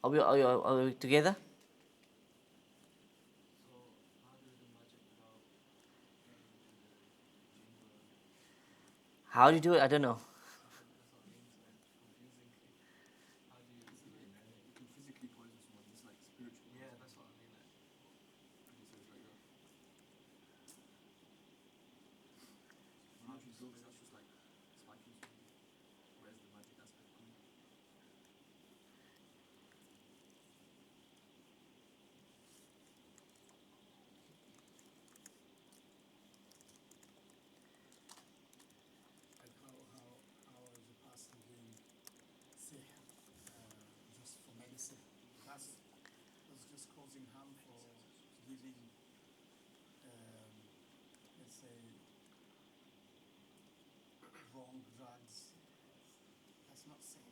Are we together? So how do you do magic without getting into the jinn world? How do you do it? I don't know. That's what it means, like confusing. How do you You can physically poison someone, it's like spiritual. Yeah, that's what I mean. Like, He says like that. Magic drugs, that's just like spiking someone. Where's the magic aspect coming from? Like how is a person doing sihr just for medicine? That's just causing harm for giving, let's say, wrong drugs. That's not sihr.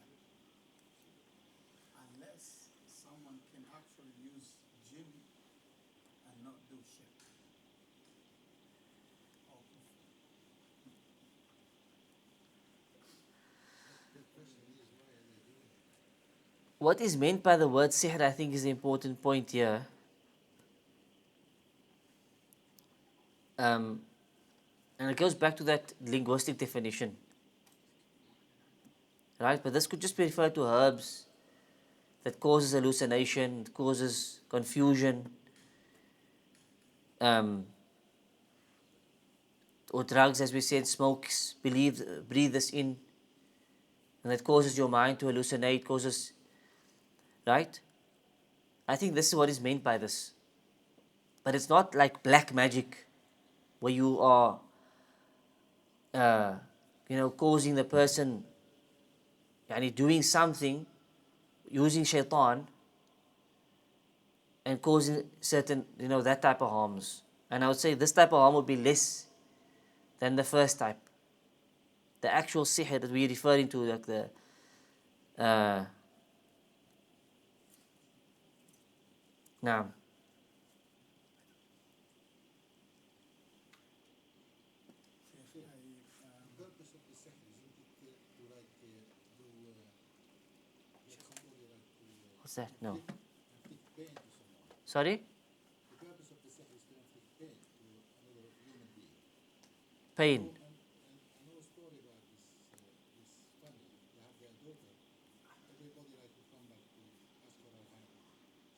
Unless someone can actually use jinn and not do shirk. Or What is meant by the word sihr, I think, is the important point here. And it goes back to that linguistic definition, right? But this could just be referred to herbs that causes hallucination, causes confusion, or drugs, as we said, smokes, breathe this in, and that causes your mind to hallucinate, causes, right? I think this is what is meant by this. But it's not like black magic, where you are, causing the person, doing something, using shaitan, and causing certain, that type of harms. And I would say this type of harm would be less than the first type. The actual sihr that we're referring to, like Naam. The purpose of the sihr isn't it to like do get somebody like to What's that? No. inflict pain to someone? Sorry? The purpose of the sihr is to inflict pain to another human being. Pain. And I know a story about this family. They have their daughter. Everybody like to come back to ask for her hand.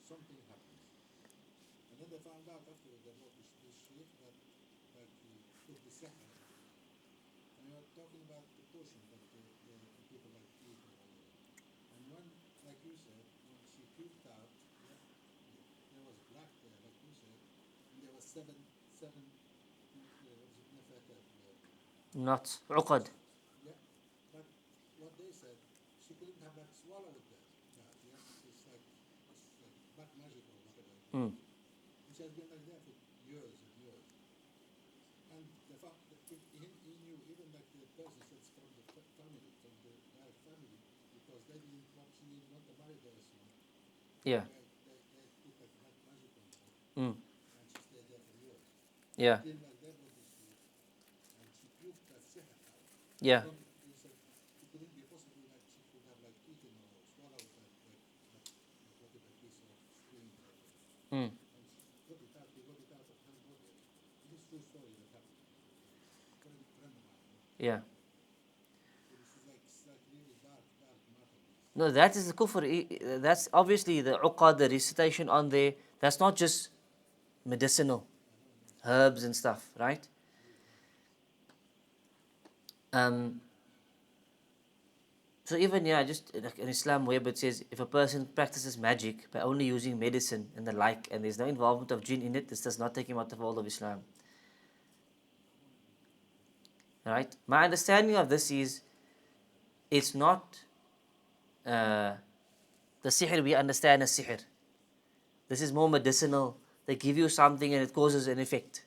Something happens. And then they found out afterwards they brought this sheikh that like he put the sihr. And you're talking about the potion that the people like eat or whatever. And when, like you said, when she puked out, yeah, there was black there, like you said, and there was seven Not uqad. yeah. But what they said, she couldn't have like swallowed that. Yeah, it's like black magic or whatever. Mm. And she has been like that for years and years. And the fact that he knew even like the person says from the family, from the direct family, because they didn't want, she didn't want to marry their son. Yeah. They put like black magic on her, Mm. and she stayed there for years. Yeah. Didn't like that what she did, and she puked that sihr out. Yeah. He said it couldn't be possible that she could have like eaten or swallowed that whatever piece of string or whatever. Mm. And she got it out, they got it out of her body. This is true story that happened. Friend of mine. Yeah. So this is like really dark matter. No, that is the kufr. That's obviously the uqad, the recitation on there. That's not just medicinal, herbs and stuff, right? So even just like in Islam where it says if a person practices magic by only using medicine and the like, and there's no involvement of jinn in it, this does not take him out of all of Islam. Right? My understanding of this is it's not the sihr we understand as sihr. This is more medicinal. They give you something and it causes an effect.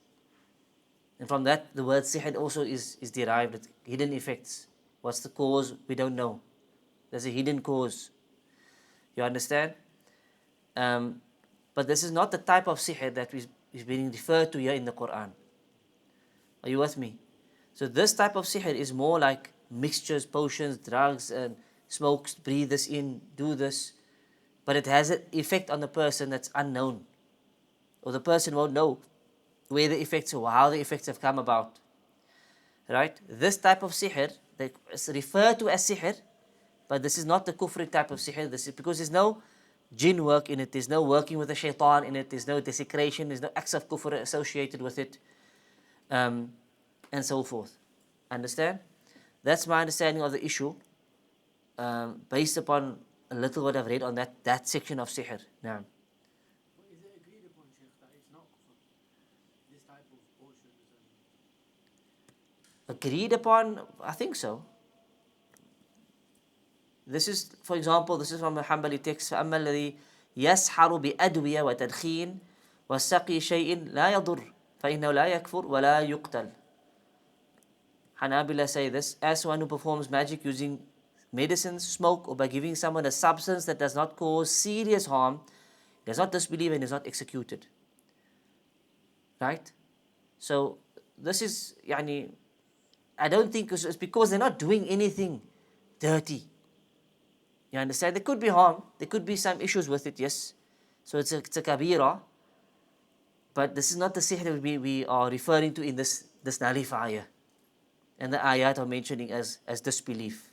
And from that, the word sihr also is derived, hidden effects. What's the cause? We don't know. There's a hidden cause. You understand? But this is not the type of sihr that is being referred to here in the Qur'an. Are you with me? So this type of sihr is more like mixtures, potions, drugs, and smokes, breathe this in, do this. But it has an effect on the person that's unknown. Or the person won't know where the effects or how the effects have come about. Right? This type of sihr, they refer to as sihr, but this is not the kufri type of sihr. This is because there's no jinn work in it, there's no working with the shaitan in it, there's no desecration, there's no acts of kufr associated with it, and so forth. Understand? That's my understanding of the issue, based upon a little what I've read on that section of sihr. Now, But is it agreed upon, Sheikh, that it's not kufr? This type of potions and... agreed upon? I think so. This is, for example, this is from the Hanbali text. فَأَمَّا الَّذِي يَسْحَرُ بِأَدْوِيَ وَتَدْخِينٍ وَسَقِي شَيْءٍ لَا يَضُرُّ فَإِنَّهُ لَا يَكْفُرُ وَلَا يُقْتَلُ. Hanabila say this, as one who performs magic using medicines, smoke, or by giving someone a substance that does not cause serious harm, does not disbelieve and is not executed. Right? So, this is, I don't think it's because they're not doing anything dirty. You understand? There could be harm, there could be some issues with it, yes. So it's a kabira, but this is not the sihr that we are referring to in this nullifier. And the ayat are mentioning as disbelief.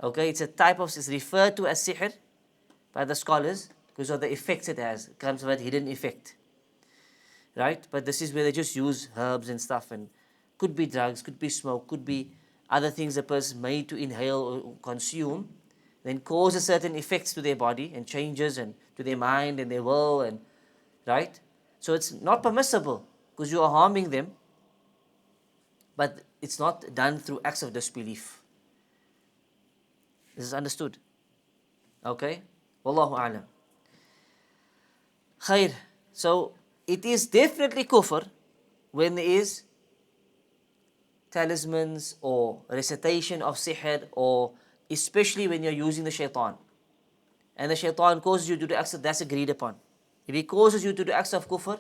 Okay, it's a type of, it's referred to as sihr by the scholars because of the effects it has. It comes with a hidden effect. Right? But this is where they just use herbs and stuff, and could be drugs, could be smoke, could be other things a person made to inhale or consume, then causes certain effects to their body and changes and to their mind and their will, and right? So it's not permissible because you are harming them, but it's not done through acts of disbelief. This is understood. Okay? Wallahu a'lam. Khair. So it is definitely kufr when there is talismans or recitation of sihr, or especially when you're using the shaitan. And the shaitan causes you to do acts that's agreed upon. If he causes you to do acts of kufr,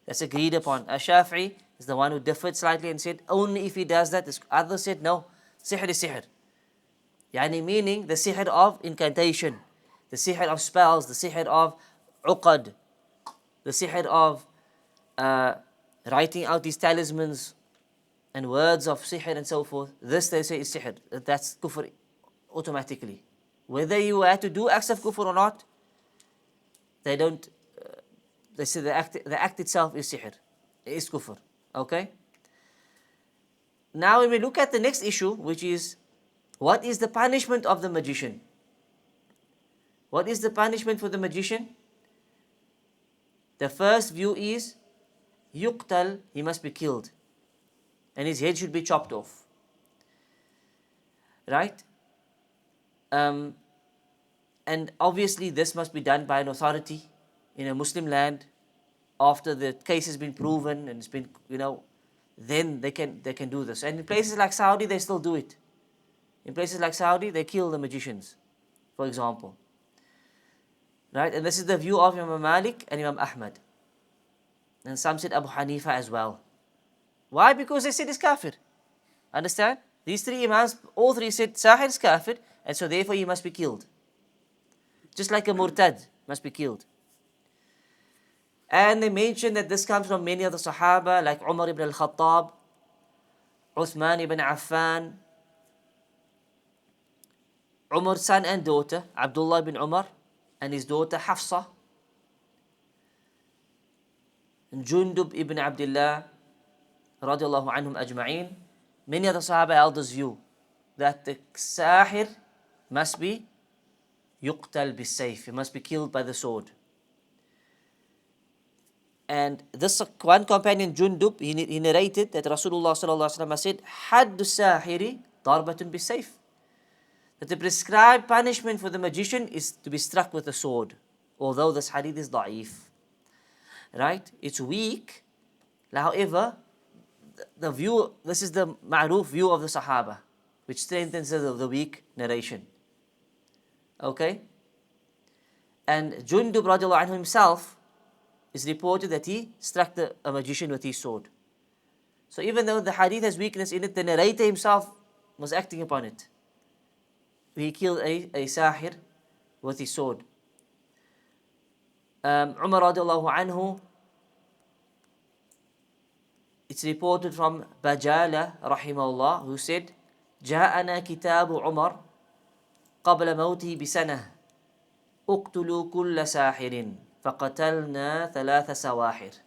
that's agreed upon. Ash-Shafi'i is the one who differed slightly and said only if he does that. Others said no, sihr is sihr. Yani meaning the sihr of incantation, the sihr of spells, the sihr of uqad, the sihr of writing out these talismans and words of sihr and so forth. This they say is sihr. That's kufr automatically. Whether you had to do acts of kufr or not, they don't. They say the act itself is sihr, is kufr. Okay. Now when we look at the next issue, which is what is the punishment of the magician? What is the punishment for the magician? The first view is yuqtal, he must be killed, and his head should be chopped off. Right? And obviously this must be done by an authority in a Muslim land after the case has been proven and it's been, then they can do this. And in places like Saudi, they still do it. In places like Saudi, they kill the magicians, for example. Right? And this is the view of Imam Malik and Imam Ahmad. And some said Abu Hanifa as well. Why? Because they said it's kafir. Understand? These three imams, all three said Sahir is kafir, and so therefore he must be killed. Just like a murtad must be killed. And they mentioned that this comes from many of the Sahaba, like Umar ibn al-Khattab, Uthman ibn Affan, Umar's son and daughter, Abdullah ibn Umar, and his daughter Hafsa, and Jundub ibn Abdullah, radiallahu anhum ajma'een. Many of the Sahaba held this view that the Sahir must be yuqtal bis-sayf, he must be killed by the sword. And this one companion, Jundub, he narrated that Rasulullah sallallahu alaihi wasallam said, "Haddu sahiri darbatun bis-sayf." That the prescribed punishment for the magician is to be struck with a sword. Although this hadith is da'if. Right? It's weak. However, the view, this is the ma'ruf view of the Sahaba, which strengthens the weak narration. Okay? And Jundub radiallahu anhu himself, is reported that he struck a magician with his sword. So even though the hadith has weakness in it, the narrator himself was acting upon it. He killed a sahir with his sword. Umar radiallahu anhu, it's reported from Bajala rahimahullah, who said, جاءنا كتاب عمر قبل موته بسنة اقتلوا كل ساحر فَقَتَلْنَا ثَلَاثَ سَوَاحِرٍ.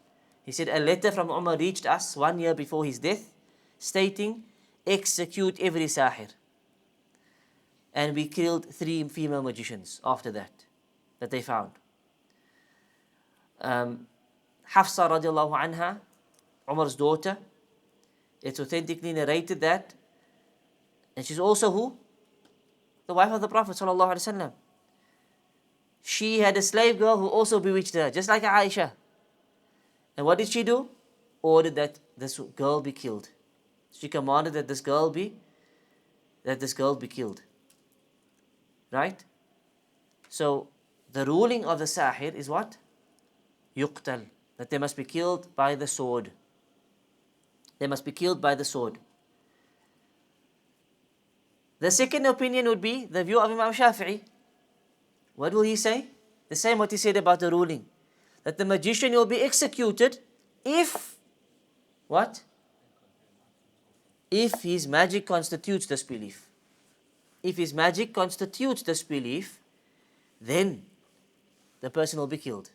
He said, a letter from Umar reached us 1 year before his death, stating, execute every sahir. And we killed 3 female magicians after that they found. Hafsa radiallahu anha, Umar's daughter, it's authentically narrated that, and she's also who? The wife of the Prophet sallallahu alaihi wasallam. She had a slave girl who also bewitched her, just like Aisha. And what did she do? Ordered that this girl be killed. She commanded that this girl be killed. Right? So the ruling of the sahir is what? Yuqtal. That they must be killed by the sword. They must be killed by the sword. The second opinion would be the view of Imam Shafi'i. What will he say? The same what he said about the ruling. That the magician will be executed if, what? If his magic constitutes disbelief. If his magic constitutes disbelief, then the person will be killed.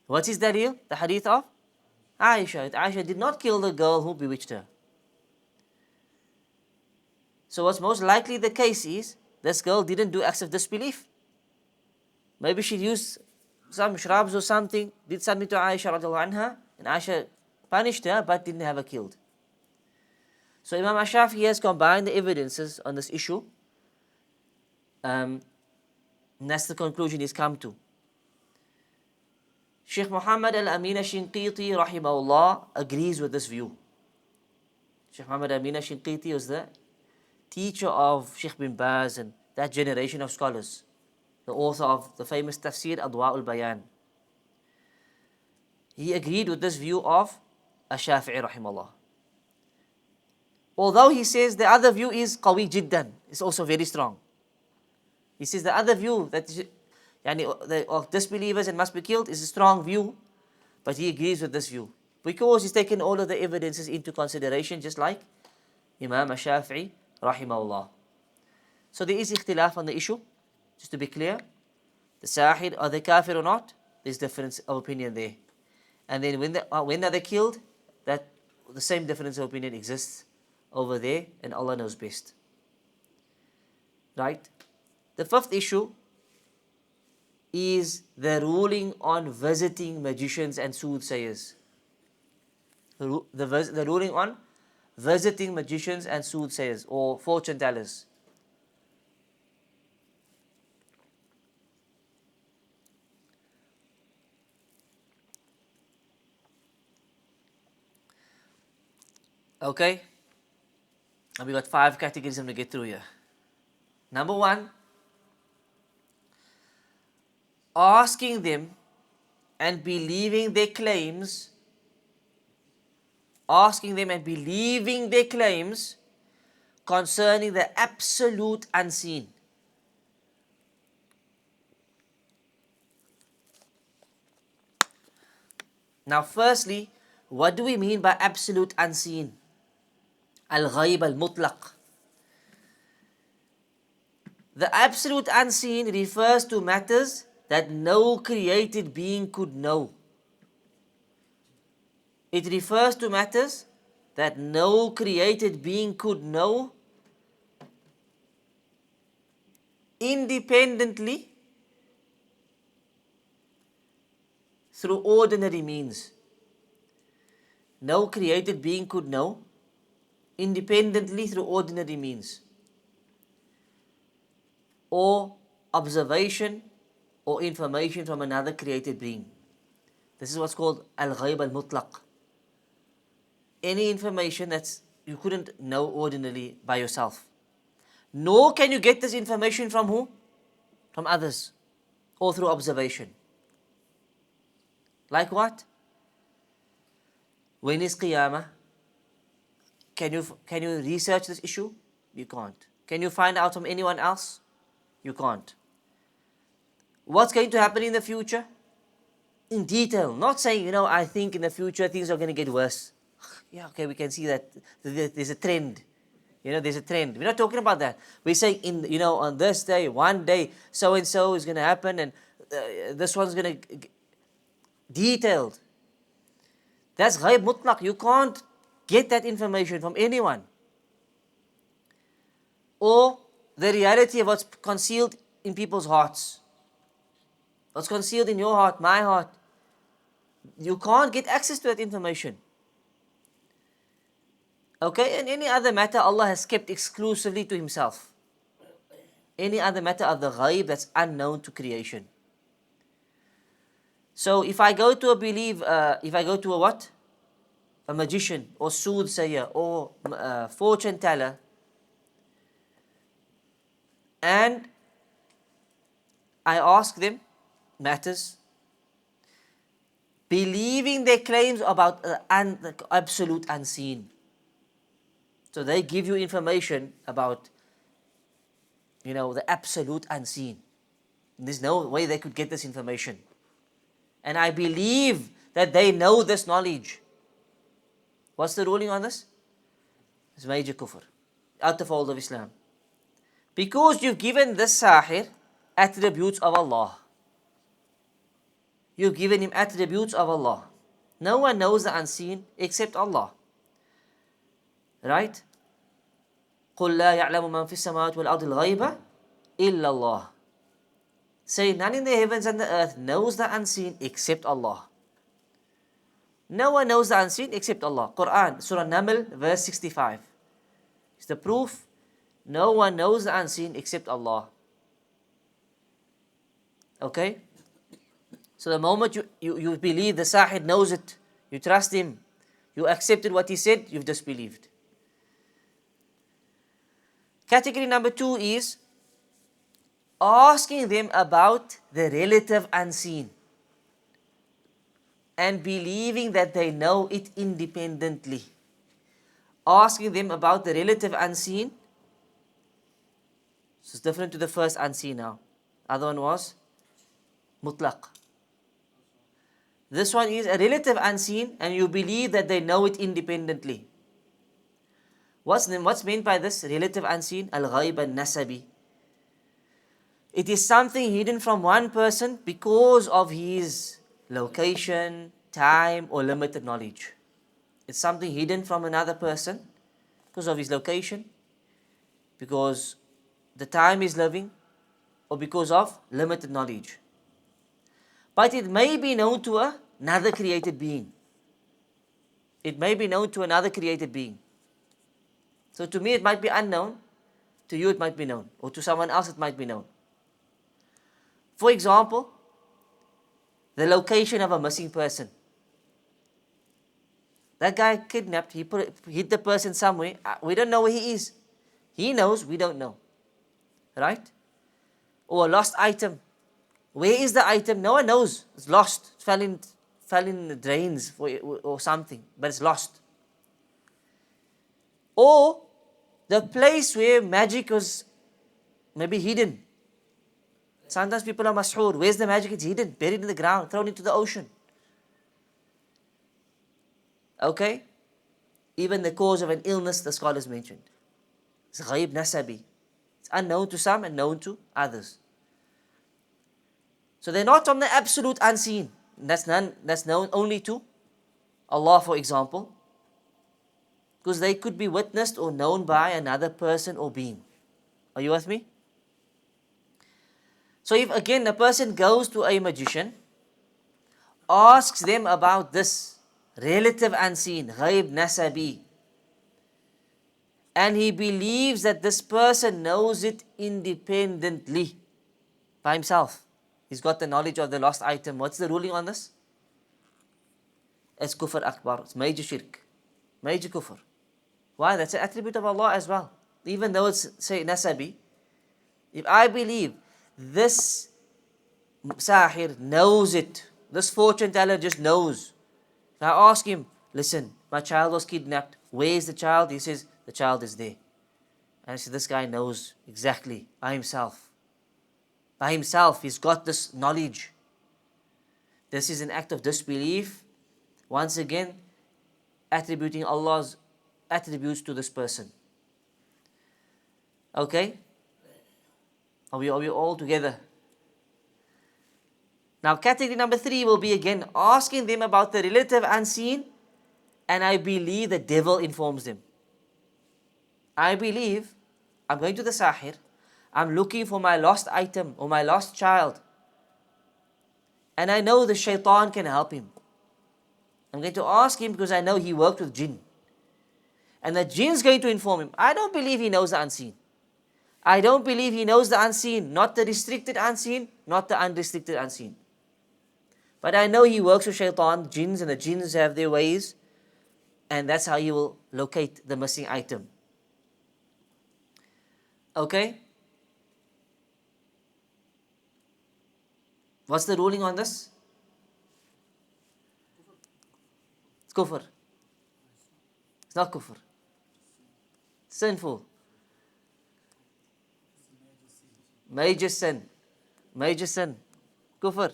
What is dalil? The hadith of Aisha. Aisha did not kill the girl who bewitched her. So what's most likely the case is, this girl didn't do acts of disbelief. Maybe she used some shrubs or something, did something to Aisha radiallahu anha, and Aisha punished her but didn't have her killed. So Imam Shafi'i has combined the evidences on this issue, and that's the conclusion he's come to. Sheikh Muhammad al-Amin al-Shinqiti rahimahullah agrees with this view. Sheikh Muhammad al-Amin al-Shinqiti was the teacher of Sheikh bin Baz and that generation of scholars. The author of the famous tafsir Adwa al-Bayan. he agreed with this view of Ash-Shafi'i rahimahullah. Although he says the other view is qawi jiddan, it's also very strong. He says the other view that the of disbelievers and must be killed is a strong view, but he agrees with this view because he's taken all of the evidences into consideration, just like Imam Ash-Shafi'i rahimahullah. So there is ikhtilaf on the issue, just to be clear. The Sahir, are they kafir or not? There's difference of opinion there. And then when are they killed? That the same difference of opinion exists over there, and Allah knows best. Right? The fifth issue is the ruling on visiting magicians and soothsayers. The ruling on visiting magicians and soothsayers or fortune tellers. Okay, and we got 5 categories I'm going to get through here. Number 1, asking them and believing their claims, concerning the absolute unseen. Now, firstly, what do we mean by absolute unseen? Al-Ghaib al-Mutlaq. The absolute unseen refers to matters that no created being could know. It refers to matters that no created being could know independently through ordinary means. No created being could know independently through ordinary means, or observation or information from another created being. This is what's called al-Ghaib al-Mutlaq. Any information that you couldn't know ordinarily by yourself. Nor can you get this information from who? From others, or through observation. Like what? When is Qiyamah? Can you research this issue? You can't. Can you find out from anyone else? You can't. What's going to happen in the future? In detail. Not saying, I think in the future things are going to get worse. Yeah, okay, we can see that there's a trend. There's a trend. We're not talking about that. We're saying, on this day, one day, so-and-so is going to happen, and this one's going to... Detailed. That's ghaib mutlaq. You can't get that information from anyone. Or the reality of what's concealed in people's hearts. What's concealed in your heart, my heart. You can't get access to that information. Okay, and any other matter Allah has kept exclusively to Himself. Any other matter of the ghaib that's unknown to creation. So if I go to a magician or soothsayer or fortune teller, and I ask them matters, believing their claims about the absolute unseen. So they give you information about, the absolute unseen. There's no way they could get this information. And I believe that they know this knowledge. What's the ruling on this? It's major kufr. Out of fold of Islam. Because you've given this Sahir attributes of Allah. You've given him attributes of Allah. No one knows the unseen except Allah. Right? قُلْ لَا يَعْلَمُ مَنْ فِي السَّمَاوَاتِ وَالْأَرْضِ الْغَيْبَ إِلَّا اللَّهِ. Say, none in the heavens and the earth knows the unseen except Allah. No one knows the unseen except Allah. Qur'an, Surah Naml, verse 65. It's the proof. No one knows the unseen except Allah. Okay? So the moment you believe the Sahir knows it, you trust him, you accepted what he said, you've disbelieved. Category number 2 is asking them about the relative unseen. and believing that they know it independently. Asking them about the relative unseen. So it's different to the first unseen now. Other one was mutlaq. This one is a relative unseen and you believe that they know it independently. What's meant by this relative unseen? Al-ghaib al-nasabi. It is something hidden from one person because of his location, time, or limited knowledge. It's something hidden from another person because of his location, because the time he's living, or because of limited knowledge. But it may be known to another created being. It may be known to another created being. So to me it might be unknown, to you it might be known, or to someone else it might be known. For example, the location of a missing person. That guy kidnapped, he hid the person somewhere, we don't know where he is. He knows, we don't know. Right? Or a lost item. Where is the item? No one knows. It's lost. It fell in the drains or something, but it's lost. Or the place where magic was maybe hidden. Sometimes people are mashoor. Where's the magic? It's hidden, buried in the ground, thrown into the ocean. Okay? Even the cause of an illness, the scholars mentioned. It's ghaib nasabi. It's unknown to some and known to others. So they're not from the absolute unseen. That's known only to Allah, for example. Because they could be witnessed or known by another person or being. Are you with me? So if again a person goes to a magician, asks them about this relative unseen, ghaib nasabi, and he believes that this person knows it independently by himself. He's got the knowledge of the lost item. What's the ruling on this? It's kufr akbar. It's major shirk. Major kufr. Why? That's an attribute of Allah as well. Even though it's, say, nasabi. If I believe this sahir knows it, this fortune teller just knows. If I ask him, listen, my child was kidnapped. Where is the child? He says, the child is there. And I say, this guy knows exactly by himself. By himself, he's got this knowledge. This is an act of disbelief. Once again, attributing Allah's attributes to this person. Okay? Are we all together? Now, category number 3 will be again asking them about the relative unseen, and I believe the devil informs them. I believe I'm going to the Sahir, I'm looking for my lost item or my lost child, and I know the shaitan can help him. I'm going to ask him because I know he worked with jinn. And the jinn's going to inform him. I don't believe he knows the unseen. I don't believe he knows the unseen, not the restricted unseen, not the unrestricted unseen. But I know he works with shaitan, jinns, and the jinns have their ways, and that's how he will locate the missing item. Okay? What's the ruling on this? It's kufr. It's not kufr. Sinful. Major sin. Major sin. Kufr.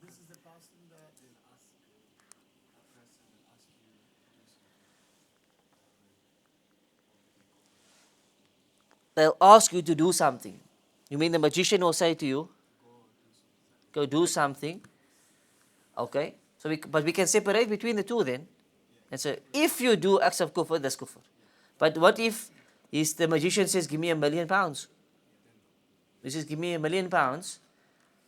This is the person that will ask a person will ask you to do something. They'll ask you to do something. You mean the magician will say to you, go do something. Okay? So but we can separate between the two then. And so if you do acts of kufr, that's kufr. But what if the magician says, give me £1 million? He says, give me £1 million,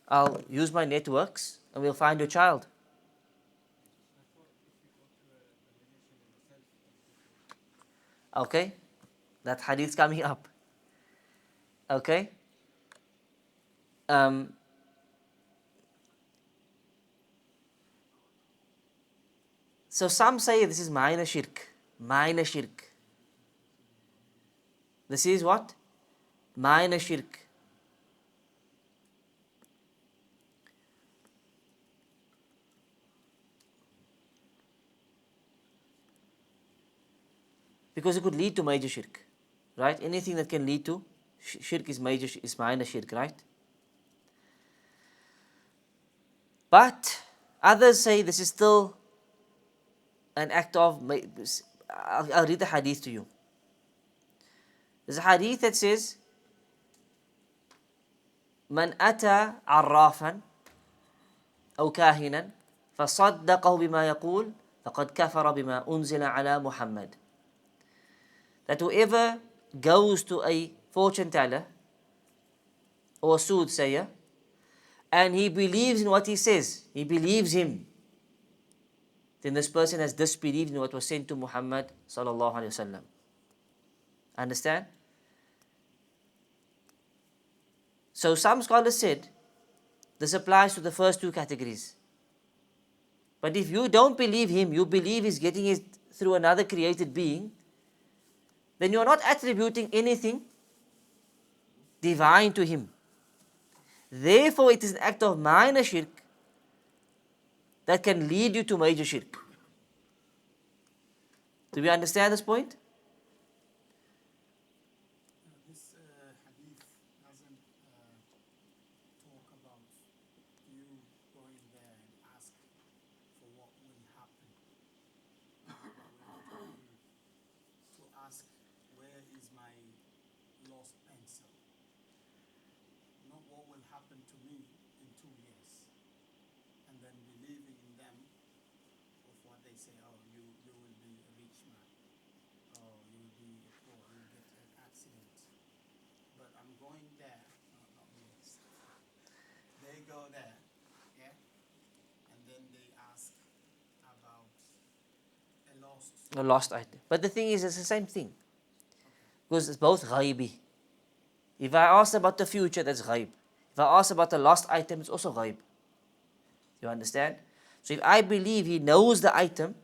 I'll use my networks and we'll find your child. Okay? That hadith's coming up. Okay? So some say this is minor shirk. Minor shirk. This is what? Minor shirk. because it could lead to major shirk, right? Anything that can lead to shirk is minor shirk, right? But others say this is still an act of. I'll read the hadith to you. There's a hadith that says, "Man ata arrafan أو كاهنا فصدقه بما يقول فقد كفر بما أنزل على محمد." That whoever goes to a fortune teller or soothsayer and he believes in what he says, he believes him, then this person has disbelieved in what was sent to Muhammad sallallahu alaihi wasallam. Understand? So some scholars said this applies to the first two categories. But if you don't believe him, you believe he's getting it through another created being, then you're not attributing anything divine to him. Therefore, it is an act of minor shirk that can lead you to major shirk. Do we understand this point? This hadith doesn't talk about you going there and ask for what will happen. To ask, where is my lost pencil? Not what will happen to me in 2 years. And then believing in them of what they say, oh, you will be a rich man. Oh, you will be poor, you will get an accident. But I'm going there, no, not me. They go there, yeah, and then they ask about a lost A lost item. But the thing is, it's the same thing. Because it's both ghaibi. If I ask about the future, that's ghaib. If I ask about the lost item, it's also ghaib. You understand? So if I believe he knows the item,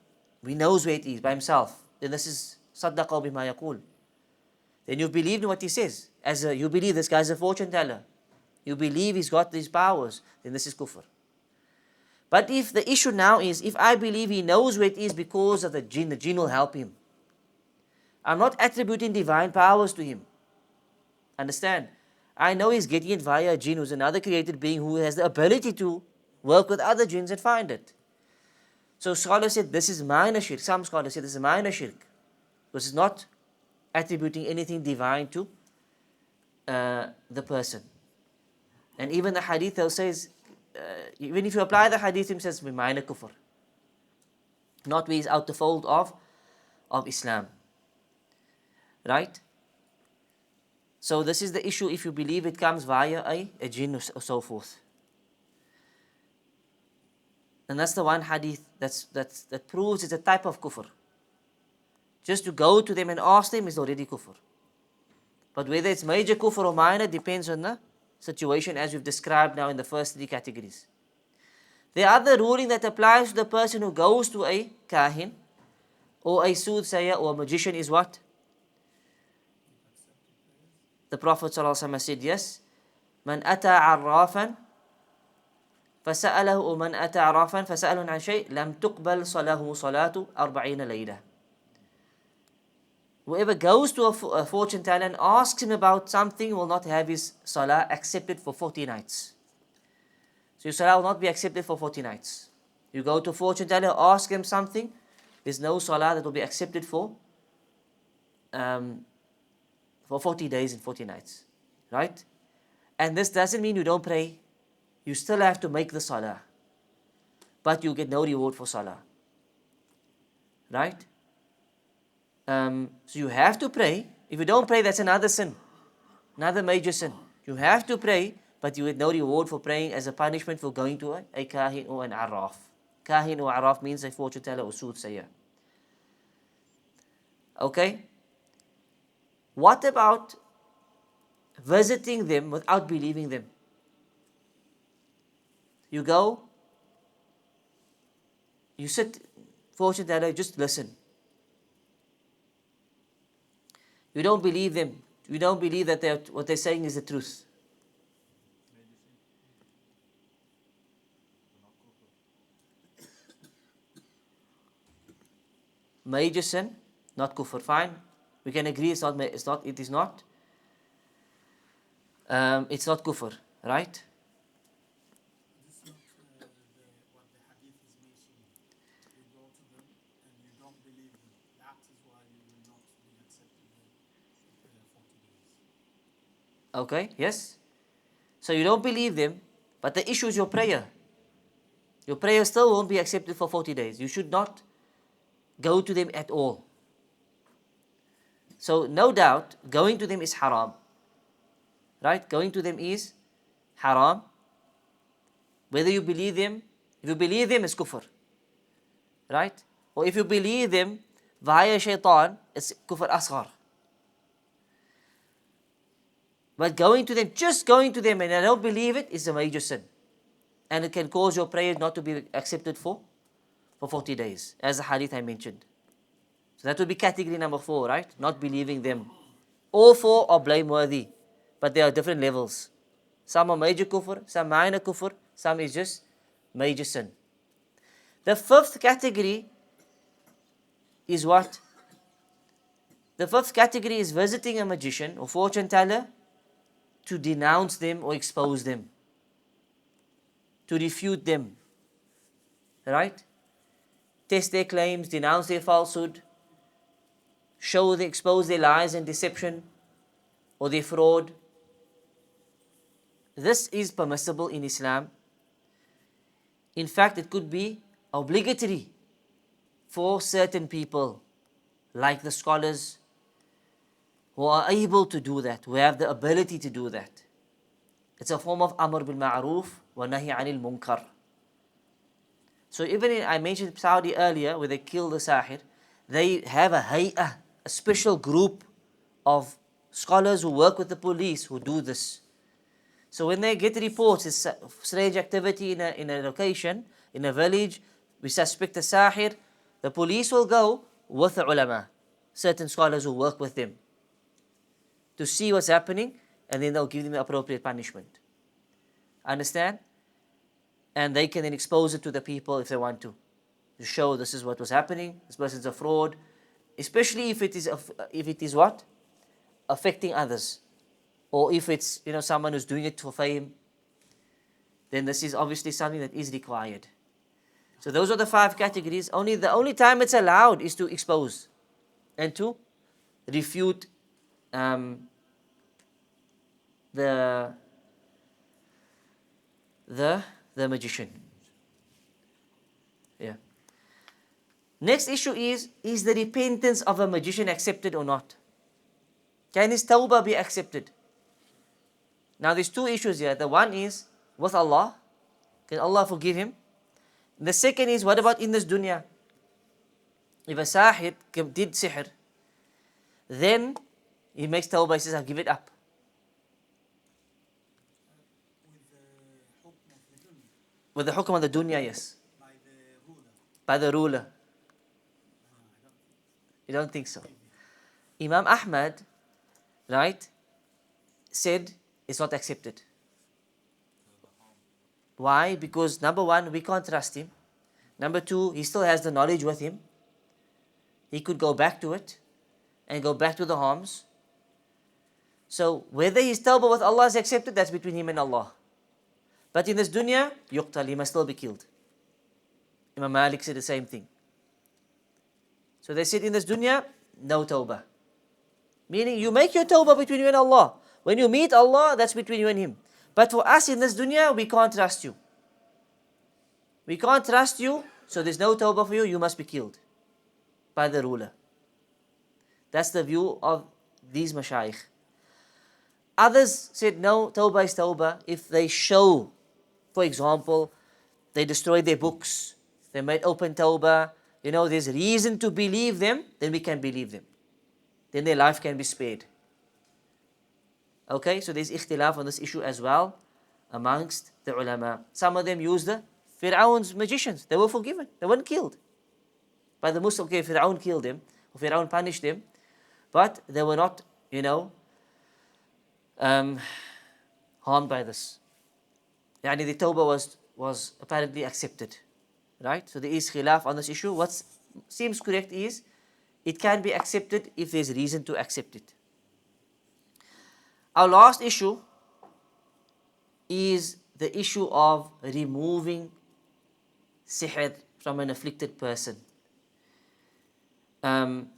he knows where it is by himself, then this is saddaqahu bima yaqul. Then you believe in what he says. You believe this guy's a fortune teller. You believe he's got these powers, then this is kufr. But if the issue now is, if I believe he knows where it is because of the jinn will help him. I'm not attributing divine powers to him. Understand? I know he's getting it via a jinn, who's another created being who has the ability to work with other jinns and find it. So scholars said this is minor shirk. Some scholars said this is minor shirk. This is not attributing anything divine to the person. And even the hadith says, even if you apply the hadith, it says minor kufr. Not where he's out the fold of Islam. Right? So this is the issue if you believe it comes via a jinn or so forth. And that's the one hadith that proves it's a type of kufr. Just to go to them and ask them is already kufr. But whether it's major kufr or minor depends on the situation as we've described now in the first three categories. The other ruling that applies to the person who goes to a kahin or a soothsayer or a magician is what? The Prophet ﷺ said, yes, من أتى عرافا فسأله من أتى عرافا فسأله عن شيء لم تقبل صلاة 40 ليلة. Whoever goes to a fortune teller and asks him about something will not have his salah accepted for 40 nights. So your salah will not be accepted for 40 nights. You go to a fortune teller, ask him something, there's no salah that will be accepted for 40 days and 40 nights. Right? And this doesn't mean you don't pray. You still have to make the salah. But you get no reward for salah. Right? So you have to pray. If you don't pray, that's another sin. Another major sin. You have to pray, but you get no reward for praying as a punishment for going to a kahin or an arraf. Kahin or arraf means a fortune teller or soothsayer. Okay? What about visiting them without believing them? You go, you sit, fortune teller, just listen. You don't believe them. You don't believe that what they're saying is the truth. Major sin. not kufr. Fine. We can agree it's not, it's not kufr, right? This is not what the hadith is mentioning. You go to them and you don't believe them. That is why you will not be accepted for 40 days. Okay, yes. So you don't believe them, but the issue is your prayer. Your prayer still won't be accepted for 40 days. You should not go to them at all. So no doubt, going to them is haram. Right? Going to them is haram. Whether you believe them, if you believe them, it's kufr. Right? Or if you believe them via shaitan, it's kufr asghar. But going to them, just going to them and I don't believe it, is a major sin. And it can cause your prayers not to be accepted for 40 days, as the hadith I mentioned. So that would be category number 4, right? Not believing them. All 4 are blameworthy, but there are different levels. Some are major kufr, some minor kufr, some is just major sin. The 5th category is what? The 5th category is visiting a magician or fortune teller to denounce them or expose them, to refute them, right? Test their claims, denounce their falsehood, expose their lies and deception or their fraud. This is permissible in Islam. In fact, it could be obligatory for certain people, like the scholars, who are able to do that, who have the ability to do that. It's a form of amr bil ma'roof wa nahi anil munkar. So even I mentioned Saudi earlier, where they kill the Sahir, they have a hay'ah, a special group of scholars who work with the police who do this. So when they get reports, it's strange activity in a location, in a village, we suspect a Sahir, the police will go with the ulama, certain scholars who work with them, to see what's happening, and then they'll give them the appropriate punishment. Understand? And they can then expose it to the people if they want to show this is what was happening, this person's a fraud, especially if it is what? Affecting others. Or if it's someone who's doing it for fame, then this is obviously something that is required. So those are the 5 categories. The only time it's allowed is to expose and to refute the magician. Yeah. Next issue is the repentance of a magician accepted or not? Can his tawbah be accepted? Now there's 2 issues here. The one is with Allah. Can Allah forgive him? The second is, what about in this dunya? If a sahir did sihr, then he makes tawbah, he says, I'll give it up. With the hukm of the dunya, yes. By the ruler. By the ruler. You don't think so? Imam Ahmad, right, said it's not accepted. Why? Because number 1, we can't trust him. Number 2, he still has the knowledge with him. He could go back to it and go back to the harms. So whether his tawbah with Allah is accepted, that's between him and Allah. But in this dunya, yuqtal, he must still be killed. Imam Malik said the same thing. So they said in this dunya, no tawbah. Meaning you make your tawbah between you and Allah. When you meet Allah, that's between you and Him. But for us in this dunya, we can't trust you. We can't trust you, so there's no tawbah for you, you must be killed by the ruler. That's the view of these mashayikh. Others said no, tawbah is tawbah if they show, for example, they destroyed their books, they made open tawbah, there's reason to believe them, then we can believe them. Then their life can be spared. Okay, so there's ikhtilaf on this issue as well amongst the ulama. Some of them use the Fir'aun's magicians. They were forgiven. They weren't killed by the Muslim. Okay, Fir'aun killed them, or Fir'aun punished them, but they were not, harmed by this. Yani the tawbah was apparently accepted. Right? So there is khilaf on this issue. What seems correct is, it can be accepted if there's reason to accept it. Our last issue is the issue of removing sihr from an afflicted person. And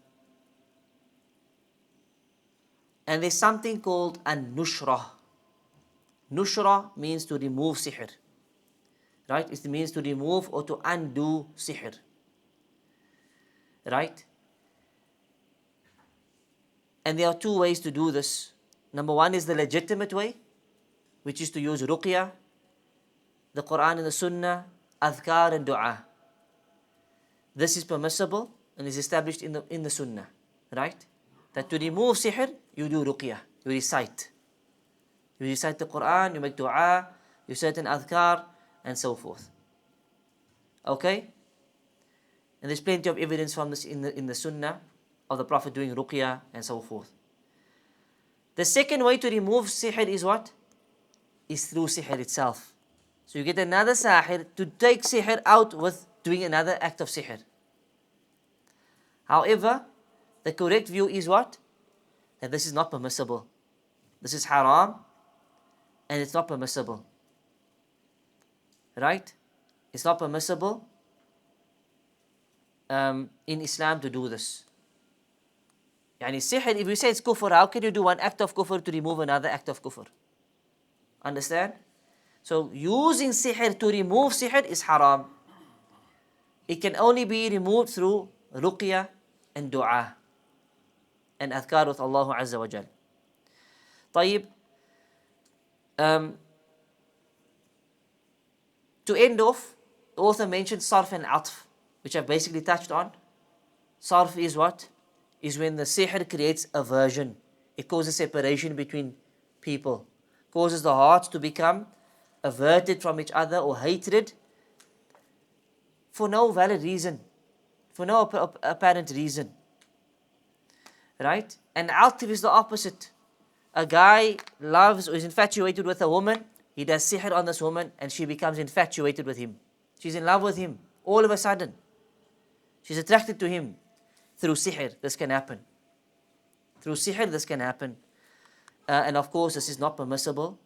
there's something called an-nushra. Nushra means to remove sihr. Right? It means to remove or to undo sihr. Right? And there are two ways to do this. Number one is the legitimate way, which is to use ruqya, the Qur'an and the Sunnah, adhkar and dua. This is permissible and is established in the Sunnah. Right? That to remove sihr, you do ruqya, you recite. You recite the Qur'an, you make dua, you say an adhkar, and so forth. Okay? And there's plenty of evidence from this in the Sunnah of the Prophet doing ruqya and so forth. The second way to remove sihr is what? Is through sihr itself. So you get another sahir to take sihr out with doing another act of sihr. However, the correct view is what? That this is not permissible. This is haram and it's not permissible. Right? It's not permissible in Islam to do this. Yani sihr, if you say it's kufr, how can you do one act of kufr to remove another act of kufr? Understand? So using sihr to remove sihr is haram. It can only be removed through ruqya and dua and adhkar with Allah Azza wa Jal. طيب. To end off, the author mentioned sarf and atf, which I've basically touched on. Sarf is what? Is when the sihr creates aversion. It causes separation between people. Causes the hearts to become averted from each other or hatred for no valid reason. For no apparent reason. Right? And atf is the opposite. A guy loves or is infatuated with a woman. He does sihr on this woman and she becomes infatuated with him. She's in love with him. All of a sudden. She's attracted to him. Through sihr, this can happen. Through sihr, this can happen. And of course, this is not permissible.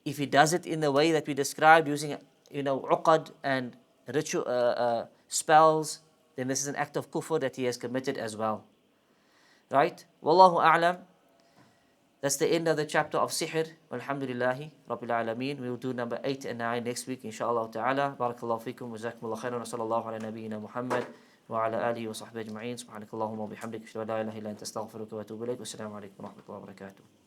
If he does it in the way that we described, using, uqad and ritual spells, then this is an act of kufr that he has committed as well. Right? Wallahu a'lam. That's the end of the chapter of sihr. Walhamdulillahi Rabbil Alameen. We will do number 8 and 9 next week, inshallah ta'ala. Barakallahu fikum wa jazakumullahu khairan wa sallallahu ala nabiyyina Muhammad wa ala alihi wa sahbihi ajma'in. Subhanakallahumma wa bihamdik. Ashhadu an la ilaha illa anta astaghfiruka wa atubu ilayk. Wassalamu alaikum wa rahmatullahi wa barakatuh.